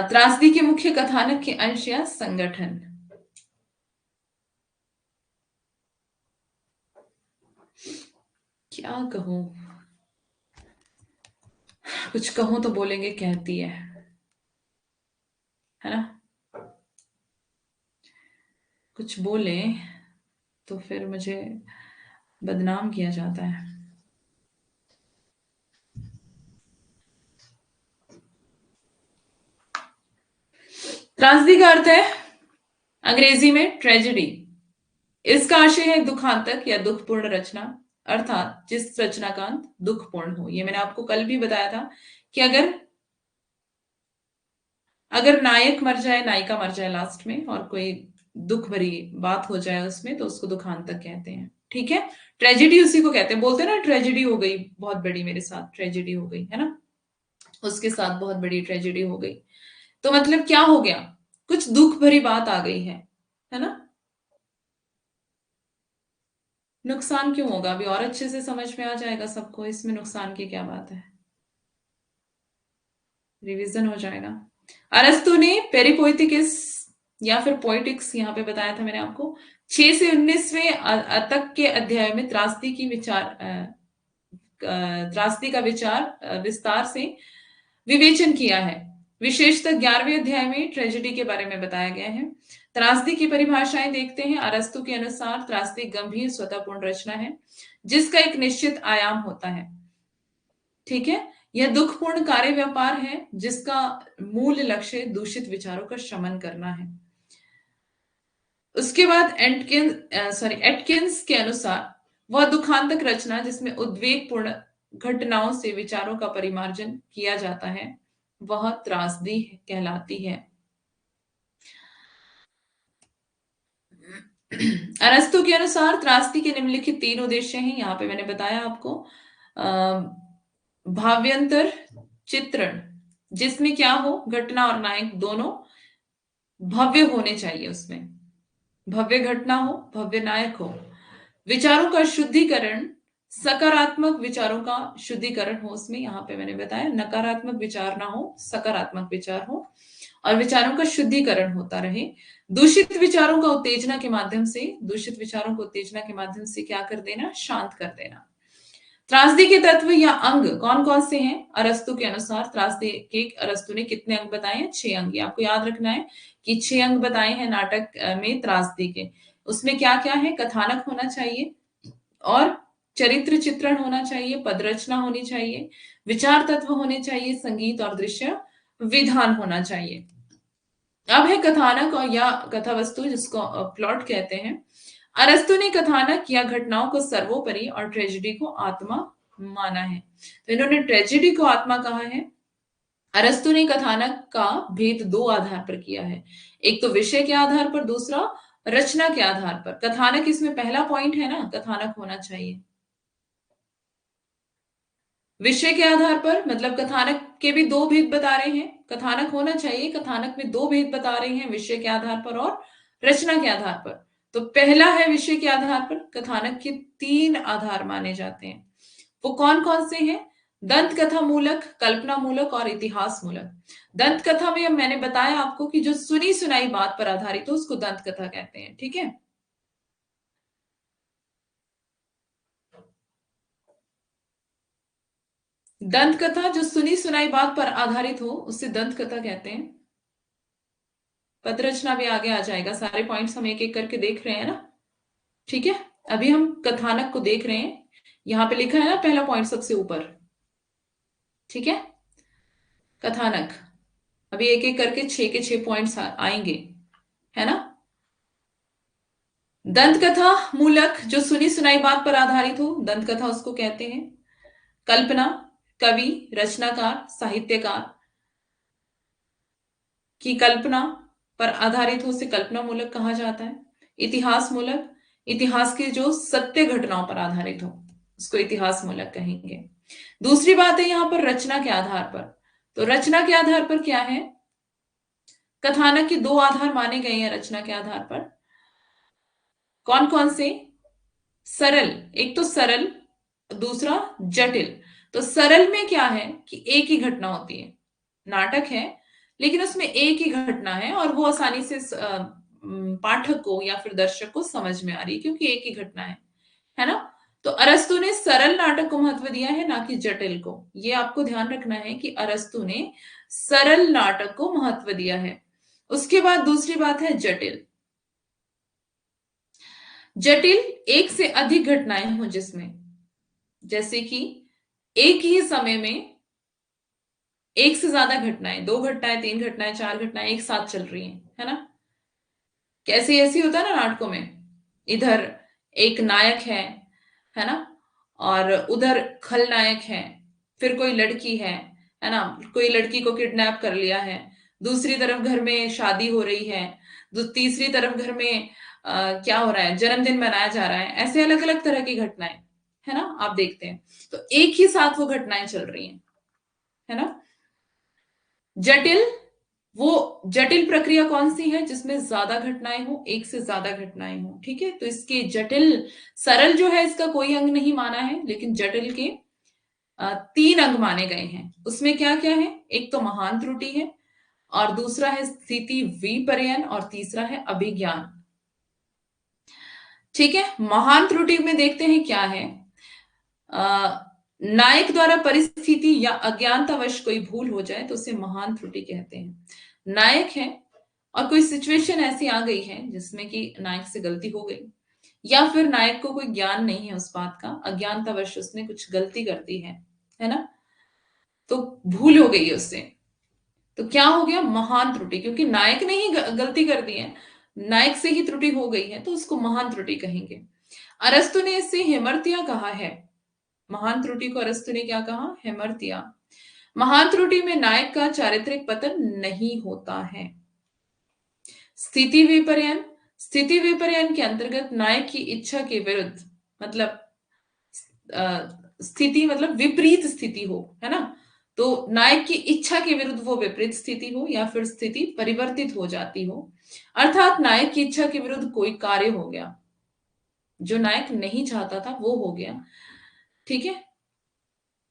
त्रासदी के मुख्य कथानक के अंश या संगठन। क्या कहूं, कुछ कहूं तो बोलेंगे कहती है ना? कुछ बोले तो फिर मुझे बदनाम किया जाता है। त्रासदी का अर्थ है अंग्रेजी में ट्रेजेडी। इसका आशय है दुखांतक या दुखपूर्ण रचना, अर्थात जिस रचना का अंत दुखपूर्ण हो। ये मैंने आपको कल भी बताया था कि अगर अगर नायक मर जाए, नायिका मर जाए लास्ट में, और कोई दुख भरी बात हो जाए उसमें, तो उसको दुखांतक कहते हैं। ठीक है, ट्रेजेडी उसी को कहते हैं। बोलते हैं ना, ट्रेजेडी हो गई बहुत बड़ी, मेरे साथ ट्रेजेडी हो गई, है ना? उसके साथ बहुत बड़ी ट्रेजेडी हो गई, तो मतलब क्या हो गया, कुछ दुख भरी बात आ गई है ना? नुकसान क्यों होगा, अभी और अच्छे से समझ में आ जाएगा सबको, इसमें नुकसान की क्या बात है, रिवीजन हो जाएगा। अरस्तु ने पेरिपोइटिक्स या फिर पोइटिक्स यहाँ पे बताया था मैंने आपको, 6 से 19वें तक के अध्याय में त्रासदी का विचार विस्तार से विवेचन किया है। विशेषतः 11वें अध्याय में ट्रेजेडी के बारे में बताया गया है। त्रासदी की परिभाषाएं देखते हैं। अरस्तु के अनुसार त्रासदी गंभीर स्वतःपूर्ण रचना है जिसका एक निश्चित आयाम होता है। ठीक है, यह दुखपूर्ण कार्य व्यापार है जिसका मूल लक्ष्य दूषित विचारों का शमन करना है। उसके बाद एटकिंस के अनुसार वह दुखांतक रचना जिसमें उद्वेगपूर्ण घटनाओं से विचारों का परिमार्जन किया जाता है, वह त्रासदी कहलाती है। अरस्तु के अनुसार त्रासदी के निम्नलिखित 3 उद्देश्य हैं, यहाँ पे मैंने बताया आपको। भाव्यंतर चित्रण, जिसमें क्या हो, घटना और नायक दोनों भव्य होने चाहिए, उसमें भव्य घटना हो, भव्य नायक हो। विचारों का शुद्धिकरण, सकारात्मक विचारों का शुद्धिकरण हो उसमें, यहाँ पे मैंने बताया नकारात्मक विचार ना हो, सकारात्मक विचार हो, और विचारों का शुद्धिकरण होता रहे। दूषित विचारों का उत्तेजना के माध्यम से, दूषित विचारों को उत्तेजना के माध्यम से क्या कर देना, शांत कर देना। त्रासदी के तत्व या अंग कौन कौन से हैं? अरस्तु के अनुसार त्रासदी के अरस्तु ने कितने अंग बताए हैं? 6 अंग। आपको याद रखना है कि 6 अंग बताए हैं नाटक में त्रासदी के। उसमें क्या क्या है? कथानक होना चाहिए, और चरित्र चित्रण होना चाहिए, पद रचना होनी चाहिए, विचार तत्व होने चाहिए, संगीत और दृश्य विधान होना चाहिए। अब है कथानक और या कथा वस्तु, जिसको प्लॉट कहते हैं। अरस्तु ने कथानक या घटनाओं को सर्वोपरि और ट्रेजेडी को आत्मा माना है। तो इन्होंने ट्रेजेडी को आत्मा कहा है। अरस्तु ने कथानक का भेद दो आधार पर किया है, एक तो विषय के आधार पर, दूसरा रचना के आधार पर। कथानक इसमें पहला पॉइंट है ना, कथानक होना चाहिए। विषय के आधार पर मतलब कथानक के भी दो भेद बता रहे हैं, कथानक होना चाहिए, कथानक में दो भेद बता रहे हैं, विषय के आधार पर और रचना के आधार पर। तो पहला है विषय के आधार पर। कथानक के तीन आधार माने जाते हैं, वो कौन कौन से हैं? दंत कथा मूलक, कल्पना मूलक और इतिहास मूलक। दंत कथा में मैंने बताया आपको कि जो सुनी सुनाई बात पर आधारित हो उसको दंत कथा कहते हैं, ठीक है। दंत कथा जो सुनी सुनाई बात पर आधारित हो उससे दंत कथा कहते हैं। पद रचना भी आगे आ जाएगा, सारे पॉइंट्स हम एक एक करके देख रहे हैं ना, ठीक है। अभी हम कथानक को देख रहे हैं, यहां पे लिखा है ना पहला पॉइंट सबसे ऊपर, ठीक है। कथानक अभी एक एक करके छह के छह पॉइंट्स आएंगे, है ना। दंत कथा मूलक जो सुनी सुनाई बात पर आधारित हो, दंत कथा उसको कहते हैं। कल्पना कवि, रचनाकार, साहित्यकार की कल्पना पर आधारित हो उसे कल्पना मूलक कहा जाता है। इतिहास मूलक इतिहास के जो सत्य घटनाओं पर आधारित हो उसको इतिहास मूलक कहेंगे। दूसरी बात है यहां पर रचना के आधार पर। तो रचना के आधार पर क्या है? कथानक के दो आधार माने गए हैं रचना के आधार पर। कौन कौन से? सरल, एक तो सरल, दूसरा जटिल। तो सरल में क्या है कि एक ही घटना होती है, नाटक है लेकिन उसमें एक ही घटना है और वो आसानी से पाठक को या फिर दर्शक को समझ में आ रही है क्योंकि एक ही घटना है ना। तो अरस्तु ने सरल नाटक को महत्व दिया है, ना कि जटिल को। ये आपको ध्यान रखना है कि अरस्तु ने सरल नाटक को महत्व दिया है। उसके बाद दूसरी बात है जटिल। जटिल एक से अधिक घटनाएं हो जिसमें, जैसे कि एक ही समय में एक से ज्यादा घटनाएं, दो घटनाएं, तीन घटनाएं, चार घटनाएं एक साथ चल रही हैं, है ना। कैसे ऐसी होता है ना नाटकों में, इधर एक नायक है ना, और उधर खलनायक है, फिर कोई लड़की है ना, कोई लड़की को किडनैप कर लिया है, दूसरी तरफ घर में शादी हो रही है, तीसरी तरफ घर में क्या हो रहा है, जन्मदिन मनाया जा रहा है। ऐसे अलग अलग तरह की घटनाएं, है ना, आप देखते हैं। तो एक ही साथ वो घटनाएं चल रही हैं, है ना। जटिल, वो जटिल प्रक्रिया कौन सी है जिसमें ज्यादा घटनाएं हो, एक से ज्यादा घटनाएं हो, ठीक है। तो इसके जटिल, सरल जो है इसका कोई अंग नहीं माना है, लेकिन जटिल के तीन अंग माने गए हैं। उसमें क्या क्या है? एक तो महान त्रुटि है, और दूसरा है स्थिति विपर्ययन, और तीसरा है अभिज्ञान, ठीक है। महान त्रुटि में देखते हैं क्या है। नायक द्वारा परिस्थिति या अज्ञानतावश कोई भूल हो जाए तो उसे महान त्रुटि कहते हैं। नायक है और कोई सिचुएशन ऐसी आ गई है जिसमें कि नायक से गलती हो गई, या फिर नायक को कोई ज्ञान नहीं है उस बात का, अज्ञानतावश उसने कुछ गलती कर दी है ना, तो भूल हो गई है उससे, तो क्या हो गया? महान त्रुटि, क्योंकि नायक ने ही गलती कर दी है, नायक से ही त्रुटि हो गई है, तो उसको महान त्रुटि कहेंगे। अरस्तु ने इससे हेमर्तिया कहा है। महान त्रुटि को अरस्तु ने क्या कहा? हेमर्तिया। महान त्रुटि में नायक का चारित्रिक पतन नहीं होता है। स्थिति विपर्ययन, स्थिति विपर्ययन के अंतर्गत नायक की इच्छा के विरुद्ध, मतलब स्थिति मतलब विपरीत स्थिति हो, है ना, तो नायक की इच्छा के विरुद्ध वो विपरीत स्थिति हो या फिर स्थिति परिवर्तित हो जाती हो, अर्थात नायक की इच्छा के विरुद्ध कोई कार्य हो गया, जो नायक नहीं चाहता था वो हो गया, ठीक है।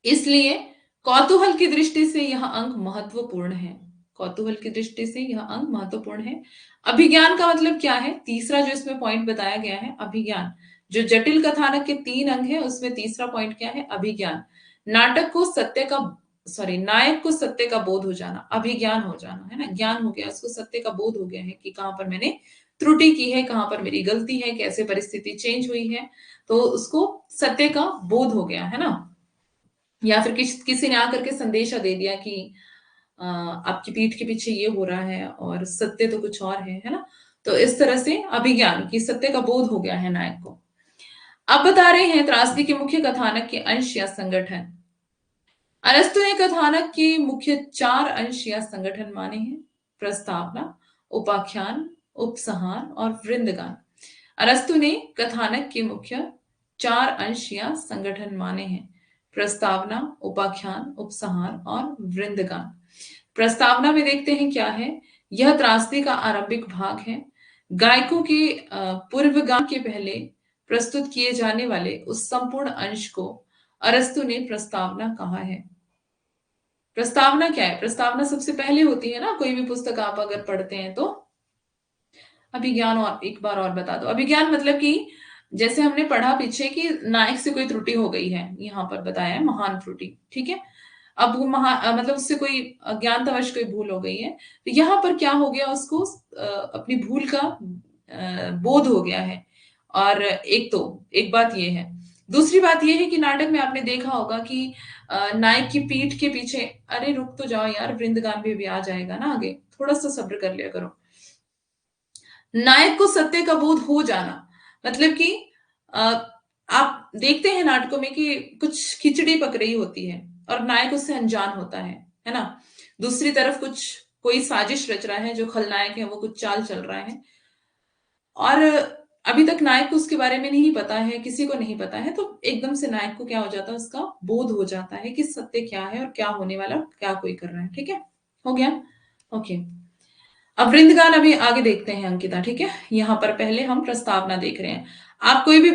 इसलिए कौतूहल की दृष्टि से यह अंक महत्वपूर्ण है। कौतूहल की दृष्टि से यह अंक महत्वपूर्ण है। अभिज्ञान का मतलब क्या है? तीसरा जो इसमें पॉइंट बताया गया है, अभिज्ञान। जो जटिल कथानक के तीन अंग है उसमें तीसरा पॉइंट क्या है? अभिज्ञान। नाटक को सत्य का, सॉरी, नायक को सत्य का बोध हो जाना, अभिज्ञान हो जाना, है ना, ज्ञान हो गया उसको, सत्य का बोध हो गया है कि कहां पर मैंने त्रुटि की है, कहाँ पर मेरी गलती है, कैसे परिस्थिति चेंज हुई है, तो उसको सत्य का बोध हो गया है ना। या फिर किसी ने आकर के संदेशा दे दिया कि आपकी पीठ के पीछे ये हो रहा है और सत्य तो कुछ और है ना। तो इस तरह से अभिज्ञान की सत्य का बोध हो गया है नायक को। अब बता रहे हैं त्रासदी के मुख्य कथानक के अंश या संगठन। अरस्तु ने कथानक के मुख्य 4 अंश या संगठन माने हैं: प्रस्तावना, उपाख्यान, उपसंहार और वृंदगान। अरस्तु ने कथानक के मुख्य 4 अंश या संगठन माने हैं: प्रस्तावना, उपाख्यान, उपसंहार और वृंदगान। प्रस्तावना में देखते हैं क्या है। यह त्रासदी का आरंभिक भाग है। गायकों के पूर्वगान के पहले प्रस्तुत किए जाने वाले उस संपूर्ण अंश को अरस्तु ने प्रस्तावना कहा है। प्रस्तावना क्या है? प्रस्तावना सबसे पहले होती है ना, कोई भी पुस्तक आप अगर पढ़ते हैं तो। अभिज्ञान और एक बार और बता दो। अभिज्ञान मतलब कि जैसे हमने पढ़ा पीछे कि नायक से कोई त्रुटि हो गई है, यहाँ पर बताया है महान त्रुटि, ठीक है। अब वो मतलब उससे कोई अज्ञानतावश कोई भूल हो गई है, तो यहाँ पर क्या हो गया, उसको अपनी भूल का बोध हो गया है। और एक बात ये है। दूसरी बात ये है कि नाटक में आपने देखा होगा कि नायक की पीठ के पीछे, अरे रुक तो जाओ यार, वृंदगान भी आ जाएगा ना आगे, थोड़ा सा सब्र कर लिया करो। नायक को सत्य का बोध हो जाना मतलब कि आप देखते हैं नाटकों में कि कुछ खिचड़ी पक रही होती है और नायक उससे अनजान होता है ना। दूसरी तरफ कुछ कोई साजिश रच रहा है, जो खलनायक है वो कुछ चाल चल रहा है और अभी तक नायक को उसके बारे में नहीं पता है, किसी को नहीं पता है, तो एकदम से नायक को क्या हो जाता है, उसका बोध हो जाता है कि सत्य क्या है और क्या होने वाला, क्या कोई कर रहा है। ठीक है, हो गया। ओके, अब वृंदगान अभी आगे देखते हैं अंकिता, ठीक है। यहाँ पर पहले हम प्रस्तावना देख रहे हैं। आप कोई भी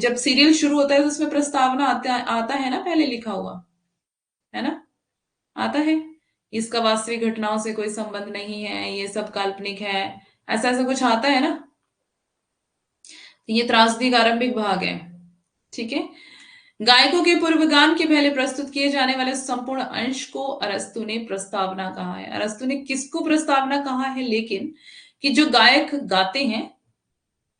जब सीरियल शुरू होता है तो उसमें प्रस्तावना आता है ना, पहले लिखा हुआ है ना, आता है। इसका वास्तविक घटनाओं से कोई संबंध नहीं है, ये सब काल्पनिक है, ऐसा ऐसा कुछ आता है ना। ये त्रासदी का आरंभिक भाग है, ठीक है। गायकों के पूर्वगान के पहले प्रस्तुत किए जाने वाले संपूर्ण अंश को अरस्तु ने प्रस्तावना कहा है। अरस्तु ने किसको प्रस्तावना कहा है? लेकिन कि जो गायक गाते हैं,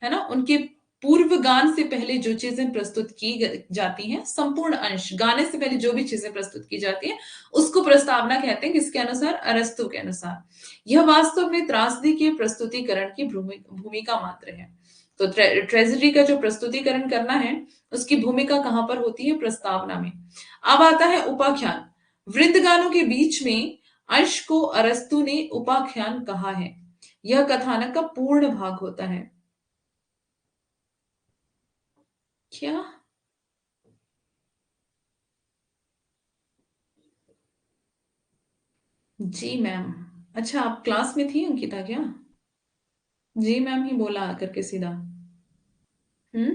है ना, उनके पूर्व गान से पहले जो चीजें प्रस्तुत की जाती हैं, संपूर्ण अंश, गाने से पहले जो भी चीजें प्रस्तुत की जाती हैं, उसको प्रस्तावना कहते हैं। किसके अनुसार? अरस्तु के अनुसार। यह वास्तव में त्रासदी के प्रस्तुतिकरण की भूमिका मात्र है। तो ट्रेजेडी का जो प्रस्तुतिकरण करना है, उसकी भूमिका कहां पर होती है? प्रस्तावना में। अब आता है उपाख्यान। वृंदगानों के बीच में अंश को अरस्तु ने उपाख्यान कहा है। यह कथानक का पूर्ण भाग होता है। क्या? जी मैम। अच्छा, आप क्लास में थी अंकिता क्या? जी मैम ही बोला आकर के सीधा। हम्म।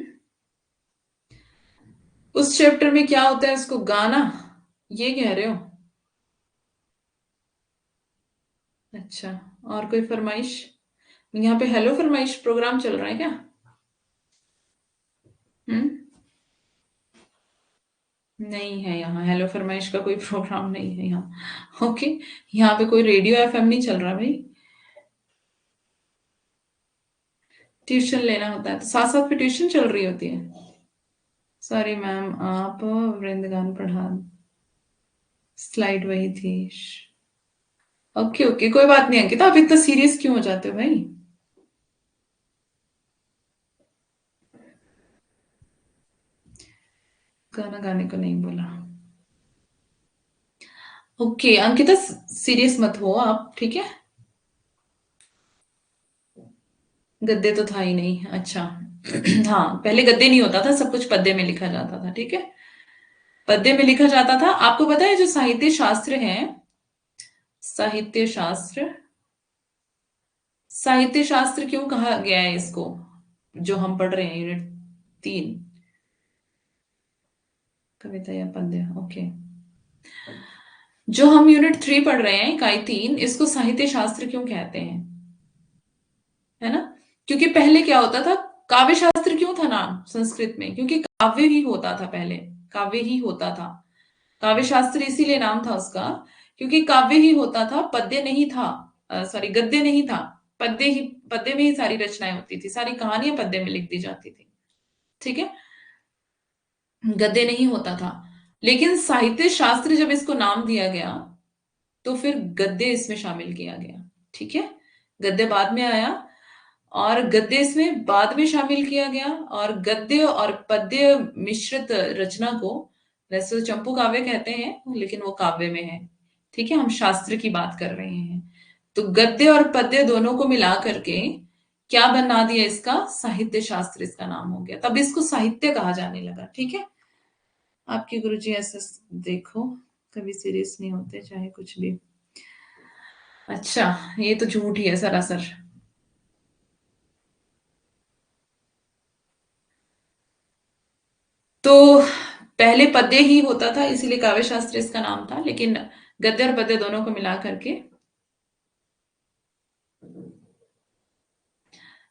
उस चैप्टर में क्या होता है, उसको गाना, ये कह रहे हो? अच्छा, और कोई फरमाइश? यहाँ पे हेलो फरमाइश प्रोग्राम चल रहा है क्या? हम्म। नहीं है, यहाँ हेलो फरमाइश का कोई प्रोग्राम नहीं है यहाँ। ओके, यहाँ पे कोई रेडियो एफएम नहीं चल रहा भाई। ट्यूशन लेना होता है तो साथ साथ पे ट्यूशन चल रही होती है। सॉरी मैम, आप वृंदगान पढ़ा, स्लाइड वही थी। ओके ओके, कोई बात नहीं अंकिता, आप इतना सीरियस क्यों हो जाते हो भाई? गाना गाने को नहीं बोला। ओके अंकिता, सीरियस मत हो आप, ठीक है। गद्दे तो था ही नहीं, अच्छा। हाँ, पहले गद्दे नहीं होता था, सब कुछ पद्य में लिखा जाता था, ठीक है। पद्य में लिखा जाता था। आपको पता है जो साहित्य शास्त्र है, साहित्य शास्त्र, साहित्य शास्त्र क्यों कहा गया है इसको, जो हम पढ़ रहे हैं यूनिट 3, कविता या पद्य, ओके। जो हम यूनिट 3 पढ़ रहे हैं, इकाई 3, इसको साहित्य शास्त्र क्यों कहते हैं, है ना? क्योंकि पहले क्या होता था, काव्य शास्त्र क्यों था नाम संस्कृत में? क्योंकि काव्य ही होता था पहले, काव्य ही होता था। काव्य शास्त्र इसीलिए नाम था उसका, क्योंकि काव्य ही होता था, पद्य नहीं था, सॉरी गद्य नहीं था। पद्य में ही सारी रचनाएं होती थी, सारी कहानियां पद्य में लिख दी जाती थी। ठीक है, गद्य नहीं होता था। लेकिन साहित्य शास्त्र जब इसको नाम दिया गया तो फिर गद्य इसमें शामिल किया गया। ठीक है, गद्य बाद में आया और गद्य इसमें बाद में शामिल किया गया। और गद्य और पद्य मिश्रित रचना को वैसे तो चंपू काव्य कहते हैं, लेकिन वो काव्य में है। ठीक है, हम शास्त्र की बात कर रहे हैं। तो गद्य और पद्य दोनों को मिला करके क्या बना दिया, इसका साहित्य शास्त्र इसका नाम हो गया, तब इसको साहित्य कहा जाने लगा। ठीक है, आपके गुरुजी ऐसा देखो, कभी सीरियस नहीं होते चाहे कुछ भी। अच्छा, ये तो झूठ ही है सरासर। तो पहले पद्य ही होता था, इसीलिए काव्य शास्त्र इसका नाम था, लेकिन गद्य और पद्य दोनों को मिला करके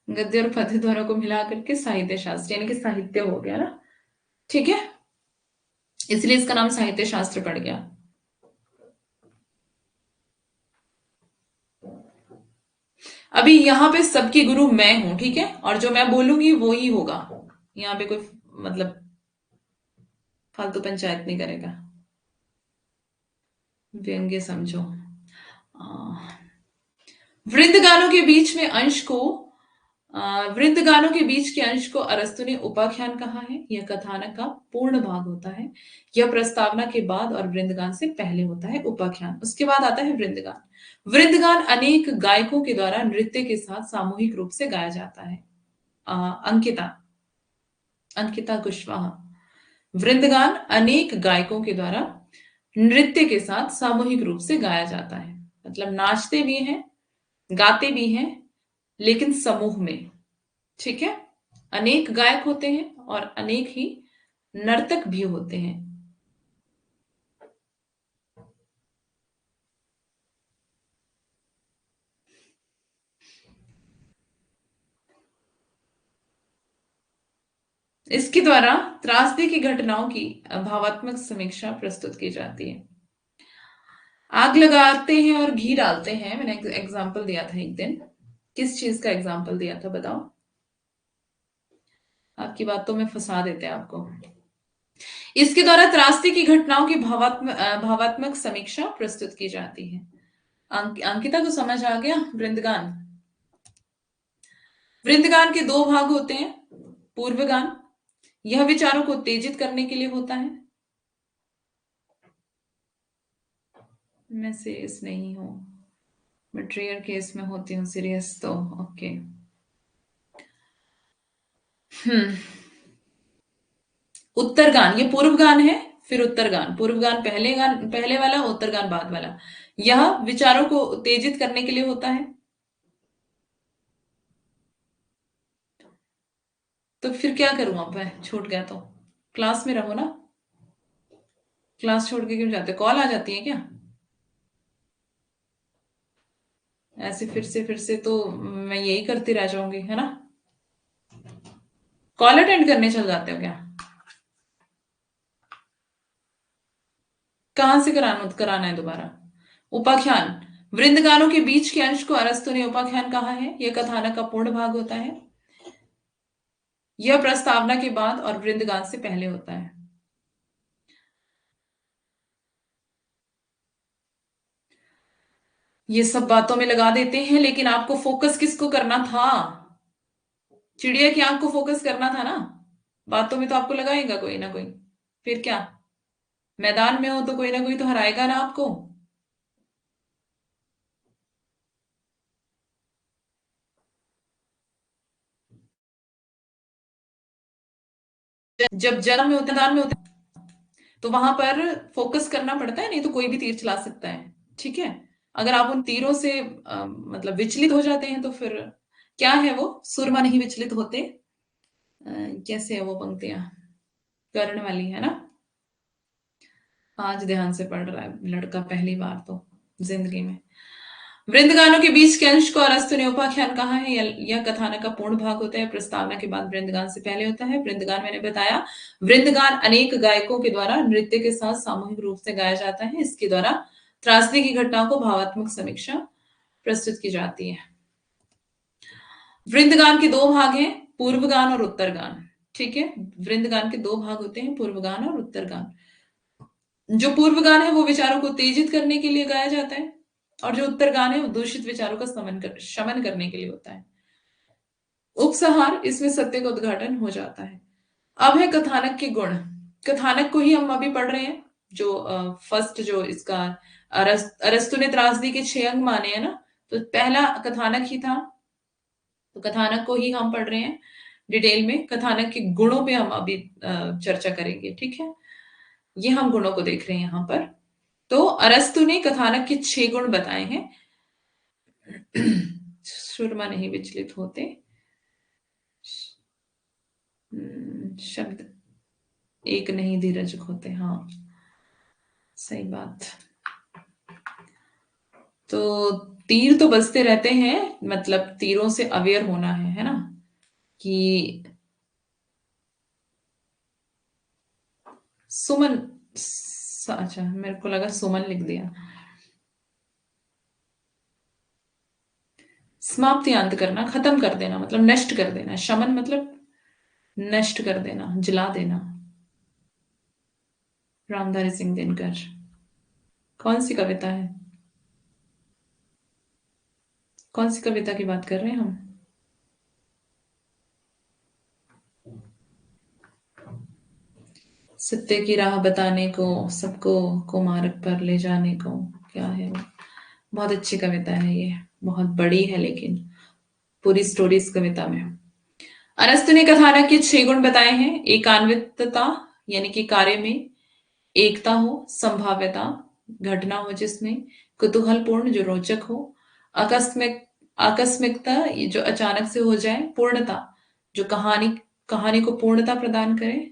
गद्य और पद्य दोनों को मिला करके साहित्य शास्त्र यानी कि साहित्य हो गया ना। ठीक है, इसलिए इसका नाम साहित्य शास्त्र पड़ गया। अभी यहाँ पे सबकी गुरु मैं हूं, ठीक है, और जो मैं बोलूंगी वो ही होगा। यहाँ पे कोई मतलब फालतू पंचायत नहीं करेगा। व्यंग्य समझो। आ, वृंद गानों के बीच में अंश को वृंद गानों के बीच के अंश को अरस्तु ने उपाख्यान कहा है। यह कथानक का पूर्ण भाग होता है। यह प्रस्तावना के बाद और वृंदगान से पहले होता है उपाख्यान, उसके बाद आता है वृंदगान। वृंदगान अनेक गायकों के द्वारा नृत्य के साथ सामूहिक रूप से गाया जाता है। अंकिता अंकिता कुशवाहा। वृंदगान अनेक गायकों के द्वारा नृत्य के साथ सामूहिक रूप से गाया जाता है, मतलब नाचते भी हैं, गाते भी हैं, लेकिन समूह में। ठीक है, अनेक गायक होते हैं और अनेक ही नर्तक भी होते हैं। इसके द्वारा त्रासदी की घटनाओं की भावात्मक समीक्षा प्रस्तुत की जाती है। आग लगाते हैं और घी डालते हैं, मैंने एग्जाम्पल दिया था एक दिन। किस चीज का एग्जाम्पल दिया था बताओ? आपकी बातों में फंसा देते हैं आपको। इसके द्वारा त्रासदी की घटनाओं की भावात्मक समीक्षा प्रस्तुत की जाती है। अंकिता को समझ आ गया? वृंदगान, वृंदगान के दो भाग होते हैं। पूर्वगान, यह विचारों को उत्तेजित करने के लिए होता है। मैं सीरियस नहीं हूं, मैं ट्रेयर केस में होती हूँ सीरियस तो। ओके। हम्म। उत्तरगान, ये पूर्वगान है, फिर उत्तरगान। पूर्वगान पहले गान, पहले वाला, उत्तरगान बाद वाला। यह विचारों को उत्तेजित करने के लिए होता है। तो फिर क्या करूं अब मैं, छूट गया तो? क्लास में रहो ना। क्लास छोड़ के क्यों जाते, कॉल आ जाती है क्या? ऐसे फिर से तो मैं यही करती रह जाऊंगी, है ना? कॉल अटेंड करने चल जाते हो क्या? कहाँ से कराना है दोबारा? उपाख्यान, वृंदगानों के बीच के अंश को अरस्तु ने उपाख्यान कहा है। यह कथानक का पूर्ण भाग होता है। यह प्रस्तावना के बाद और वृंदगान से पहले होता है। ये सब बातों में लगा देते हैं, लेकिन आपको फोकस किसको करना था? चिड़िया की आंख को फोकस करना था ना। बातों में तो आपको लगाएगा कोई ना कोई। फिर क्या, मैदान में हो तो कोई ना कोई तो हराएगा ना आपको। जब जन्म में होता है, मैदान में होता है, तो वहां पर फोकस करना पड़ता है, नहीं तो कोई भी तीर चला सकता है। ठीक है, अगर आप उन तीरों से मतलब विचलित हो जाते हैं तो फिर क्या है वो, सुरमा नहीं विचलित होते। कैसे है वो पंक्तियां, कर्ण वाली है ना। आज ध्यान से पढ़ रहा है लड़का पहली बार तो जिंदगी में। वृंदगानों के बीच के अंश को अरस्तु ने उपाख्यान कहा है। यह कथानक का पूर्ण भाग होता है। प्रस्तावना के बाद वृंदगान से पहले होता है। वृंदगान मैंने बताया, वृंदगान अनेक गायकों के द्वारा नृत्य के साथ सामूहिक रूप से गाया जाता है। इसके द्वारा त्रासदी की घटनाओं को भावात्मक समीक्षा प्रस्तुत की जाती है। वृंदगान के दो भाग हैं, पूर्वगान और उत्तरगान। ठीक है, वृंदगान के दो भाग होते हैं, पूर्वगान और उत्तरगान। जो पूर्वगान है वो विचारों को उत्तेजित करने के लिए गाया जाता है, और जो उत्तरगान है वो दूषित विचारों का शमन करने के लिए होता है। उपसंहार, इसमें सत्य का उद्घाटन हो जाता है। अब है कथानक के गुण। कथानक को ही हम अभी पढ़ रहे हैं, जो फर्स्ट जो इसका अरस्तु ने त्रासदी के 6 अंग माने हैं ना, तो पहला कथानक ही था। तो कथानक को ही हम पढ़ रहे हैं डिटेल में। कथानक के गुणों पे हम अभी चर्चा करेंगे। ठीक है, ये हम गुणों को देख रहे हैं यहाँ पर। तो अरस्तु ने कथानक के 6 गुण बताए हैं। सुरमा नहीं विचलित होते, शब्द एक नहीं धीरज होते। हाँ, सही बात। तो तीर तो बजते रहते हैं, मतलब तीरों से अवेयर होना है ना, कि सुमन, अच्छा मेरे को लगा सुमन लिख दिया। समाप्ति करना, खत्म कर देना, मतलब नष्ट कर देना। शमन मतलब नष्ट कर देना, जला देना। रामधारी सिंह दिनकर। कौन सी कविता है? कौन सी कविता की बात कर रहे हैं हम? सत्य की राह बताने को, सबको को मार्ग पर ले जाने को, क्या है वो? बहुत अच्छी कविता है ये, बहुत बड़ी है लेकिन पूरी स्टोरी इस कविता में है। अरस्तु ने कथानक के 6 गुण बताए हैं। एकान्वितता, यानी कि कार्य में एकता हो, संभाव्यता, घटना हो जिसमें, कुतूहलपूर्ण जो रोचक हो, आकस्मिक आकस्मिकता ये जो अचानक से हो जाए, पूर्णता जो कहानी कहानी को पूर्णता प्रदान करे।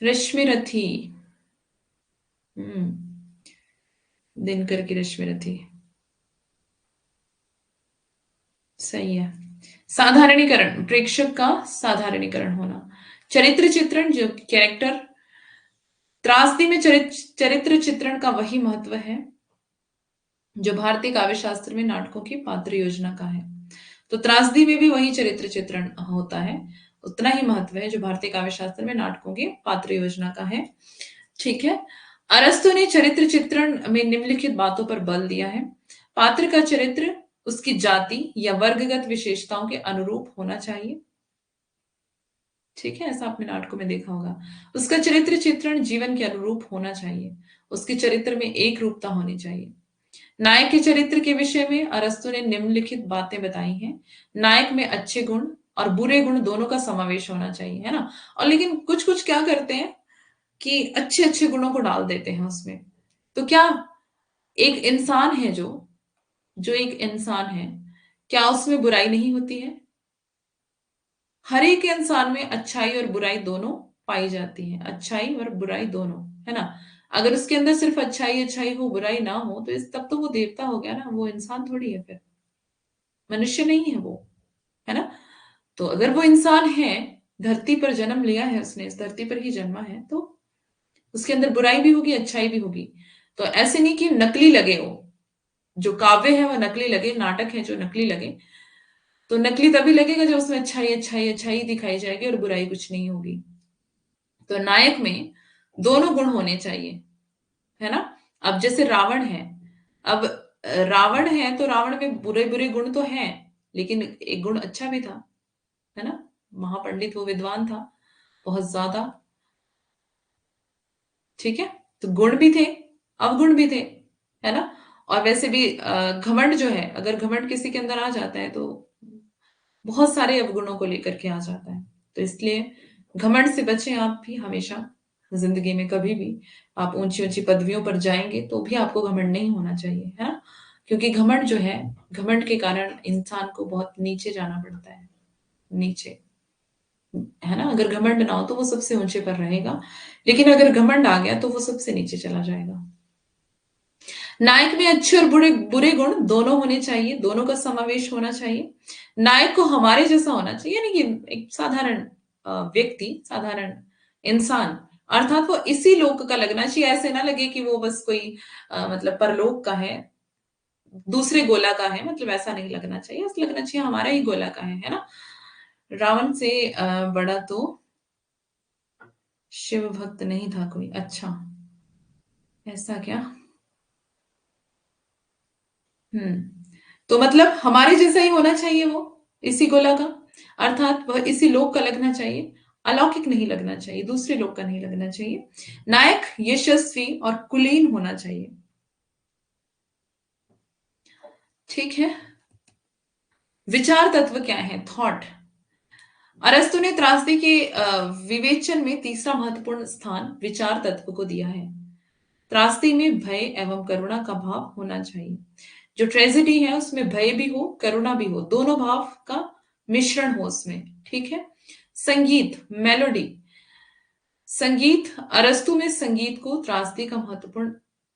रश्मि रथी, हम्म, दिनकर की रश्मि रथी, सही है। साधारणीकरण, प्रेक्षक का साधारणीकरण होना। चरित्र चित्रण, जो कैरेक्टर, त्रासदी में चरित्र चित्रण का वही महत्व है जो भारतीय काव्य शास्त्र में नाटकों की पात्र योजना का है। तो त्रासदी में भी वही चरित्र चित्रण होता है, उतना ही महत्व है जो भारतीय काव्य शास्त्र में नाटकों की पात्र योजना का है। ठीक है, अरस्तु ने चरित्र चित्रण में निम्नलिखित बातों पर बल दिया है। पात्र का चरित्र उसकी जाति या वर्गगत विशेषताओं के अनुरूप होना चाहिए। ठीक है, ऐसा आपने नाटकों में देखा होगा। उसका चरित्र चित्रण जीवन के अनुरूप होना चाहिए। उसके चरित्र में एक रूपता होनी चाहिए। नायक के चरित्र के विषय में अरस्तु ने निम्नलिखित बातें बताई हैं। नायक में अच्छे गुण और बुरे गुण दोनों का समावेश होना चाहिए, है ना। और लेकिन कुछ कुछ क्या करते हैं कि अच्छे अच्छे गुणों को डाल देते हैं उसमें। तो क्या एक इंसान है, जो जो एक इंसान है, क्या उसमें बुराई नहीं होती है? हर एक इंसान में अच्छाई और बुराई दोनों पाई जाती है, अच्छाई और बुराई दोनों, है ना। अगर उसके अंदर सिर्फ अच्छाई अच्छाई हो, बुराई ना हो, तो इस तब तो वो देवता हो गया ना, वो इंसान थोड़ी है, फिर मनुष्य नहीं है वो, है ना। तो अगर वो इंसान है, धरती पर जन्म लिया है उसने, इस धरती पर ही जन्मा है, तो उसके अंदर बुराई भी होगी, अच्छाई भी होगी। तो ऐसे नहीं कि नकली लगे वो, जो काव्य है वह नकली लगे, नाटक है जो नकली लगे। तो नकली तभी लगेगा जब उसमें अच्छाई अच्छाई अच्छाई दिखाई जाएगी और बुराई कुछ नहीं होगी। तो नायक में दोनों गुण होने चाहिए, है ना। अब जैसे रावण है, अब रावण है तो रावण में बुरे बुरे गुण तो हैं, लेकिन एक गुण अच्छा भी था, है ना। महापंडित, वो विद्वान था बहुत ज्यादा। ठीक है, तो गुण भी थे, अवगुण भी थे, है ना। और वैसे भी घमंड जो है, अगर घमंड किसी के अंदर आ जाता है तो बहुत सारे अवगुणों को लेकर के आ जाता है। तो इसलिए घमंड से बचें आप भी हमेशा, जिंदगी में कभी भी आप ऊंची ऊंची पदवियों पर जाएंगे तो भी आपको घमंड नहीं होना चाहिए, है ना। क्योंकि घमंड जो है, घमंड के कारण इंसान को बहुत नीचे जाना पड़ता है, नीचे, है ना। अगर घमंड ना हो तो वो सबसे ऊंचे पर रहेगा, लेकिन अगर घमंड आ गया तो वो सबसे नीचे चला जाएगा। नायक में अच्छे और बुरे बुरे गुण दोनों होने चाहिए, दोनों का समावेश होना चाहिए। नायक को हमारे जैसा होना चाहिए, यानी कि एक साधारण व्यक्ति, साधारण इंसान, अर्थात वो इसी लोक का लगना चाहिए। ऐसे ना लगे कि वो बस कोई मतलब परलोक का है, दूसरे गोला का है, मतलब ऐसा नहीं लगना चाहिए, ऐसा लगना चाहिए हमारा ही गोला का है ना। रावण से बड़ा तो शिव भक्त नहीं था कोई, अच्छा, ऐसा क्या। तो मतलब हमारे जैसा ही होना चाहिए वो, इसी गोला का, अर्थात वह इसी लोक का लगना चाहिए, अलौकिक नहीं लगना चाहिए, दूसरे लोक का नहीं लगना चाहिए। नायक यशस्वी और कुलीन होना चाहिए। ठीक है। विचार तत्व क्या है, थॉट। अरस्तु ने त्रासदी के विवेचन में तीसरा महत्वपूर्ण स्थान विचार तत्व को दिया है। त्रासदी में भय एवं करुणा का भाव होना चाहिए। जो ट्रेजेडी है उसमें भय भी हो, करुणा भी हो, दोनों भाव का मिश्रण हो उसमें। ठीक है। संगीत, मेलोडी। संगीत, अरस्तु में संगीत को त्रासदी का महत्वपूर्ण,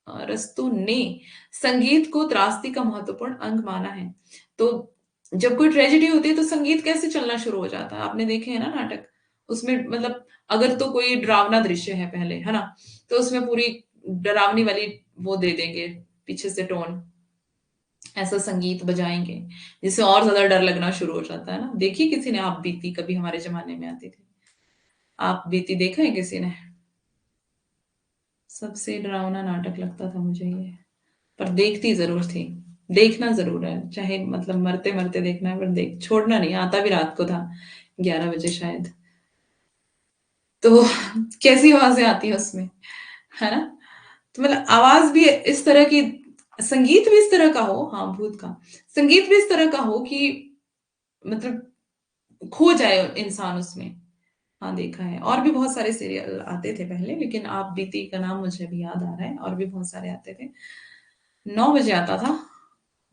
अरस्तु ने संगीत को त्रासदी का महत्वपूर्ण अंग माना है। तो जब कोई ट्रेजेडी होती है तो संगीत कैसे चलना शुरू हो जाता है, आपने देखे है ना नाटक, उसमें मतलब अगर तो कोई डरावना दृश्य है पहले, है ना, तो उसमें पूरी डरावनी वाली वो दे देंगे पीछे से टोन, ऐसा संगीत बजाएंगे जिससे और ज्यादा डर लगना शुरू हो जाता है ना। देखिए किसी ने आप बीती, कभी हमारे जमाने में आती थी, आप बीती देखा है किसी ने। सबसे डरावना नाटक लगता था मुझे ये, पर देखती जरूर थी। देखना जरूर है, चाहे मतलब मरते मरते देखना है, पर देख छोड़ना नहीं, आता भी रात को था, 11 बजे शायद। तो कैसी आवाजें आती है उसमें, है ना। तो मतलब आवाज भी इस तरह की, संगीत भी इस तरह का हो, हाँ भूत का संगीत भी इस तरह का हो कि मतलब खो जाए इंसान उसमें। हाँ देखा है, और भी बहुत सारे सीरियल आते थे पहले, लेकिन आप बीती का नाम मुझे भी याद आ रहा है, और भी बहुत सारे आते थे। 9 बजे आता था,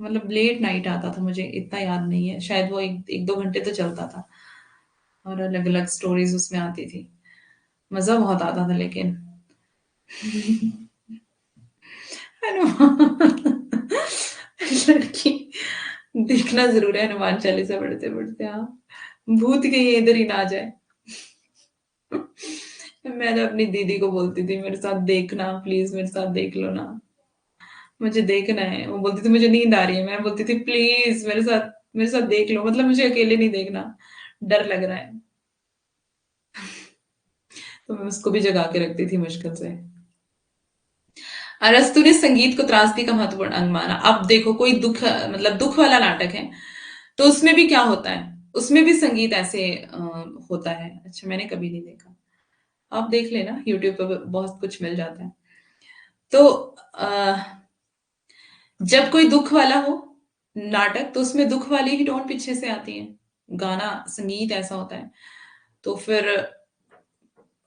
मतलब लेट नाइट आता था, मुझे इतना याद नहीं है, शायद वो एक दो घंटे तो चलता था, और अलग अलग स्टोरीज उसमें आती थी। मजा बहुत आता था लेकिन। हनुमान लड़की देखना जरूर है, हनुमान चालीसा पढ़ते पढ़ते, हाँ, भूत कहीं इधर ही ना आ जाए। मैं तो अपनी दीदी को बोलती थी मेरे साथ देखना, प्लीज मेरे साथ देख लो ना, मुझे देखना है। वो बोलती थी मुझे नींद आ रही है, मैं बोलती थी प्लीज मेरे साथ देख लो, मतलब मुझे अकेले नहीं देखना, डर लग रहा है। तो मैं उसको भी जगा के रखती थी मुश्किल से। अरस्तु ने संगीत को त्रासदी का महत्वपूर्ण अंग माना। अब देखो कोई दुख, मतलब दुख वाला नाटक है, तो उसमें भी क्या होता है, उसमें भी संगीत ऐसे होता है। अच्छा मैंने कभी नहीं देखा, आप देख लेना यूट्यूब पर बहुत कुछ मिल जाता है। तो जब कोई दुख वाला हो नाटक, तो उसमें दुख वाली ही टोन पीछे से आती है, गाना संगीत ऐसा होता है, तो फिर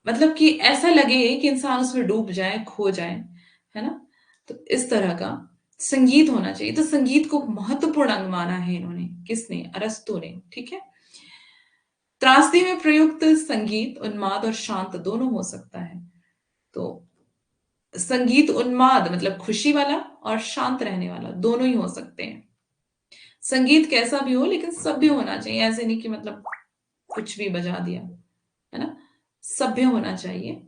मतलब कि ऐसा लगे कि इंसान उसमें डूब जाए, खो जाए, है ना। तो इस तरह का संगीत होना चाहिए। तो संगीत को महत्वपूर्ण अंग माना है इन्होंने, किसने, अरस्तु ने। ठीक है। त्रासदी में प्रयुक्त संगीत उन्माद और शांत दोनों हो सकता है। तो संगीत उन्माद मतलब खुशी वाला, और शांत रहने वाला, दोनों ही हो सकते हैं। संगीत कैसा भी हो लेकिन सभ्य होना चाहिए, ऐसे नहीं कि मतलब कुछ भी बजा दिया, है ना, सभ्य होना चाहिए।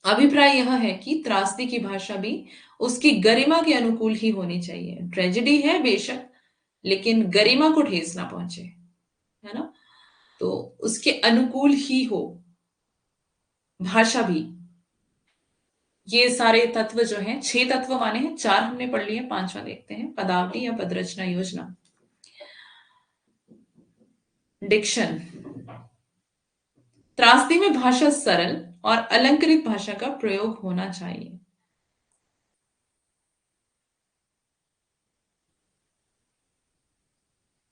अभिप्राय यह है कि त्रासदी की भाषा भी उसकी गरिमा के अनुकूल ही होनी चाहिए। ट्रेजेडी है बेशक, लेकिन गरिमा को ठेस ना पहुंचे, है ना, तो उसके अनुकूल ही हो भाषा भी। ये सारे तत्व जो हैं, 6 तत्व माने हैं, 4 हमने पढ़ लिए, पांचवा देखते हैं, पदावली या पदरचना योजना। डिक्शन। त्रासदी में भाषा सरल और अलंकृत भाषा का प्रयोग होना चाहिए।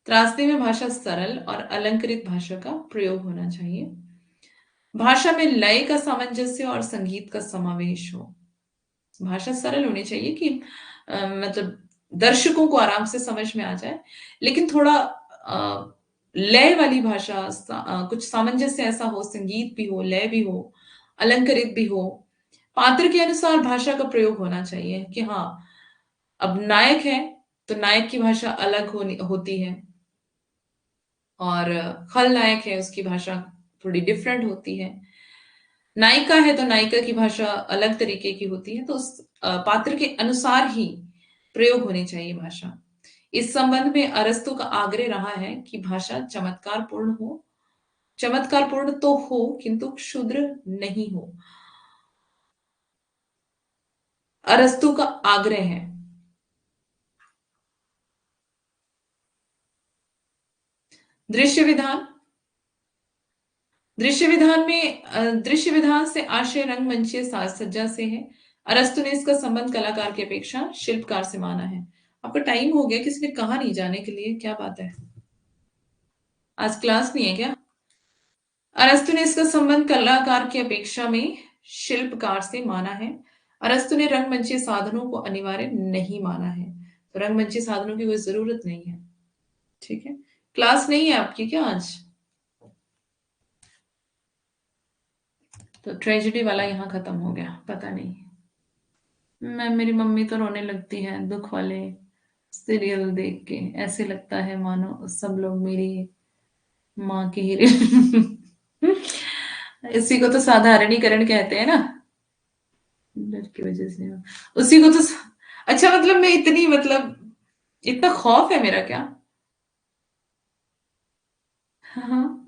त्रासदी में भाषा सरल और अलंकृत भाषा का प्रयोग होना चाहिए। भाषा में लय का सामंजस्य और संगीत का समावेश हो। भाषा सरल होनी चाहिए कि मतलब दर्शकों को आराम से समझ में आ जाए, लेकिन थोड़ा लय वाली भाषा, कुछ सामंजस्य ऐसा हो, संगीत भी हो, लय भी हो, अलंकृत भी हो। पात्र के अनुसार भाषा का प्रयोग होना चाहिए कि हाँ, अब नायक है तो नायक की भाषा अलग होनी होती है, और खलनायक है उसकी भाषा थोड़ी डिफरेंट होती है। नायिका है तो नायिका की भाषा अलग तरीके की होती है। तो उस पात्र के अनुसार ही प्रयोग होनी चाहिए भाषा। इस संबंध में अरस्तु का आग्रह रहा है कि भाषा चमत्कारपूर्ण हो, चमत्कारपूर्ण तो हो किंतु क्षुद्र नहीं हो। अरस्तु का आग्रह है। दृश्य विधान, दृश्य विधान में दृश्य विधान से आशय रंगमंचीय साज सज्जा से है। अरस्तु ने इसका संबंध कलाकार की अपेक्षा शिल्पकार से माना है। आपका टाइम हो गया, किसी ने कहा नहीं जाने के लिए, क्या बात है? आज क्लास नहीं है क्या? अरस्तु ने इसका संबंध कलाकार की अपेक्षा में शिल्पकार से माना है। अरस्तु ने रंगमंचीय साधनों को अनिवार्य नहीं माना है। तो रंगमंचीय साधनों की कोई जरूरत नहीं है। ठीक है। क्लास नहीं है आपकी क्या आज? तो ट्रेजेडी वाला यहाँ खत्म हो गया, पता नहीं। मैं, मेरी मम्मी तो रोने लगती है दुख वाले सीरियल देख के। ऐसे लगता है मानो सब लोग मेरी माँ के ही इसी को तो साधारणीकरण कहते हैं ना। डर की वजह से उसी को तो अच्छा, मतलब मैं इतनी, मतलब इतना खौफ है मेरा क्या? हाँ,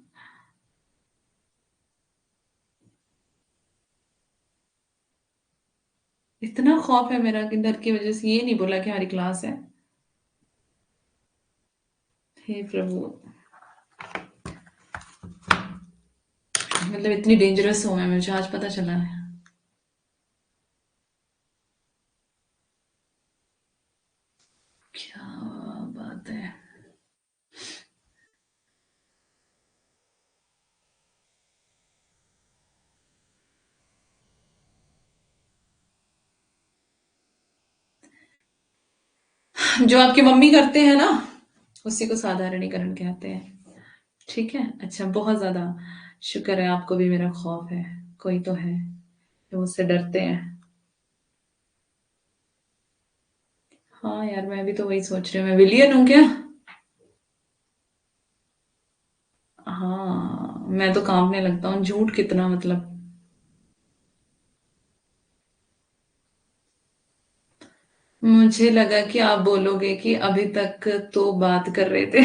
इतना खौफ है मेरा कि डर की वजह से ये नहीं बोला कि हमारी क्लास है। हे प्रभु, मतलब इतनी डेंजरस हूं मैं, मुझे आज पता चला है। क्या बात है। जो आपकी मम्मी करते हैं ना, उसी को साधारणीकरण कहते हैं। ठीक है, अच्छा, बहुत ज्यादा शुक्र है, आपको भी मेरा खौफ है। कोई तो है जो मुझसे डरते हैं। हाँ यार, मैं भी तो वही सोच रही हूँ, मैं विलियन हूँ क्या? हाँ, मैं तो कांपने लगता हूँ, झूठ कितना, मतलब। मुझे लगा कि आप बोलोगे कि अभी तक तो बात कर रहे थे।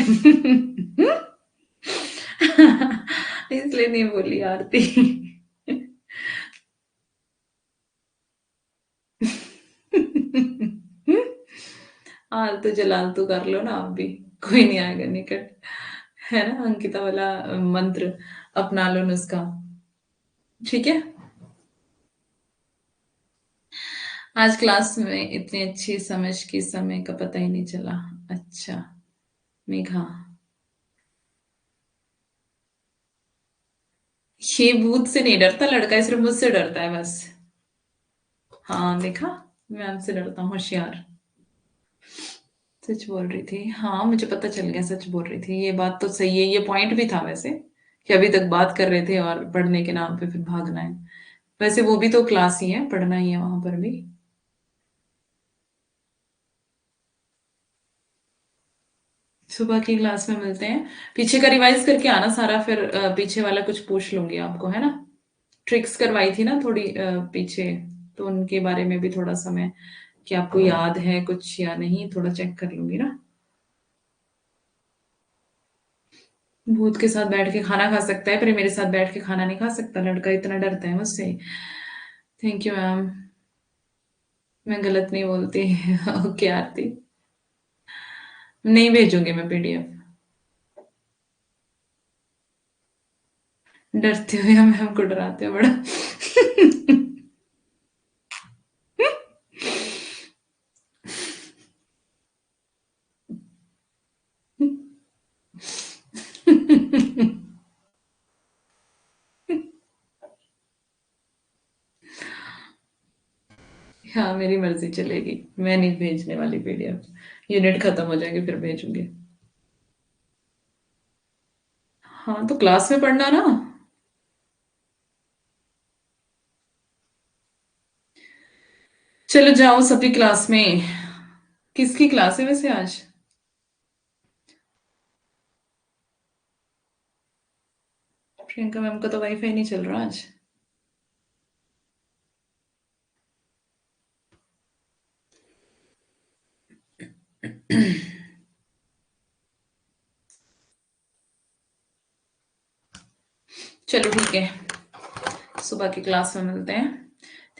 इसलिए नहीं बोली आरती। आलतू जलालतू कर लो ना आप भी, कोई नहीं आएगा निकट। है ना, अंकिता वाला मंत्र अपना लो, नुस्खा। ठीक है। आज क्लास में इतनी अच्छी समझ की समय का पता ही नहीं चला। अच्छा, मेघा, ये भूत से नहीं डरता लड़का, ये सिर्फ मुझसे डरता है बस। हाँ देखा, मैं आपसे डरता हूँ, होशियार। सच बोल रही थी, हाँ मुझे पता चल गया, सच बोल रही थी, ये बात तो सही है, ये पॉइंट भी था वैसे, कि अभी तक बात कर रहे थे और पढ़ने के नाम पे फिर भागना है। वैसे वो भी तो क्लास ही है, पढ़ना ही है वहां पर भी। सुबह की क्लास में मिलते हैं। पीछे का रिवाइज करके आना सारा, फिर पीछे वाला कुछ पूछ लूंगी आपको, है ना। ट्रिक्स करवाई थी ना थोड़ी पीछे, तो उनके बारे में भी थोड़ा सा मैं, कि आपको याद है कुछ या नहीं, थोड़ा चेक कर लूंगी ना। भूत के साथ बैठ के खाना खा सकता है, पर ये मेरे साथ बैठ के खाना नहीं खा सकता, लड़का इतना डरता है मुझसे। Thank you ma'am. मैं गलत नहीं बोलती। ओके आरती, नहीं भेजूंगी मैं पीडीएफ। डरते हो या मैम को डराते हो बड़ा? हाँ, मेरी मर्जी चलेगी, मैं नहीं भेजने वाली पीडीएफ। यूनिट खत्म हो जाएंगे फिर भेजूंगी। हाँ, तो क्लास में पढ़ना ना। चलो जाओ सभी क्लास में। किसकी क्लास है वैसे आज? प्रियंका मैम का तो वाईफाई नहीं चल रहा आज। चलो ठीक है, सुबह की क्लास में मिलते हैं।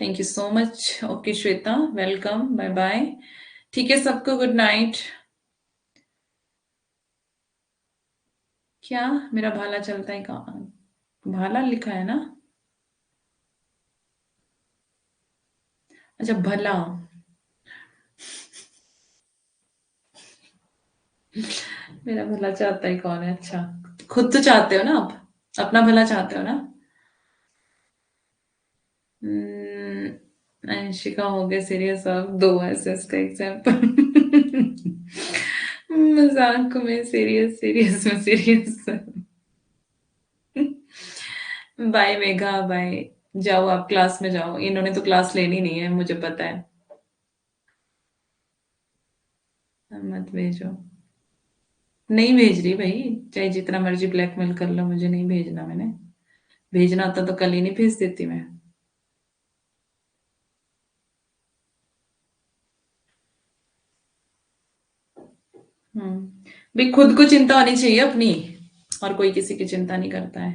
Thank you so much. Okay Shweta, welcome, bye bye. ठीक है सबको, गुड नाइट। क्या मेरा भाला चलता है कहाँ? भाला लिखा है ना? अच्छा भला। मेरा भला चाहता है कौन है? अच्छा, खुद तो चाहते हो ना आप, अपना भला चाहते हो ना? अंशिका हो गया सीरियस, अब दो ऐसे इसका एग्जाम्पल। मजाक में सीरियस, सीरियस में सीरियस। Bye Megha, bye. जाओ आप क्लास में जाओ, इन्होंने तो क्लास लेनी नहीं है, मुझे पता है। मत भेजो। नहीं भेज रही भाई, चाहे जितना मर्जी ब्लैकमेल कर लो, मुझे नहीं भेजना मैंने। भेजना होता तो कल ही नहीं भेज देती मैं। भाई खुद को चिंता होनी चाहिए अपनी, और कोई किसी की चिंता नहीं करता है।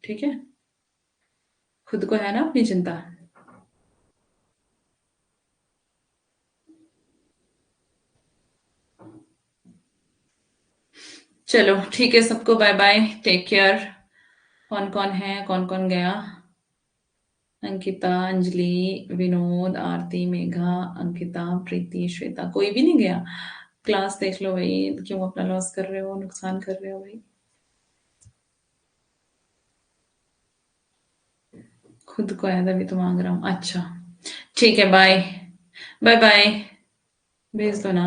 ठीक है, खुद को है ना अपनी चिंता। चलो ठीक है सबको, बाय बाय, टेक केयर। कौन कौन है, कौन कौन गया? अंकिता, अंजलि, विनोद, आरती, मेघा, अंकिता, प्रीति, श्वेता, कोई भी नहीं गया? क्लास देख लो भाई, क्यों अपना लॉस कर रहे हो, नुकसान कर रहे हो भाई? खुद को है तभी तो मांग रहा हूँ। अच्छा ठीक है, बाय। Bye bye. भेज दो ना।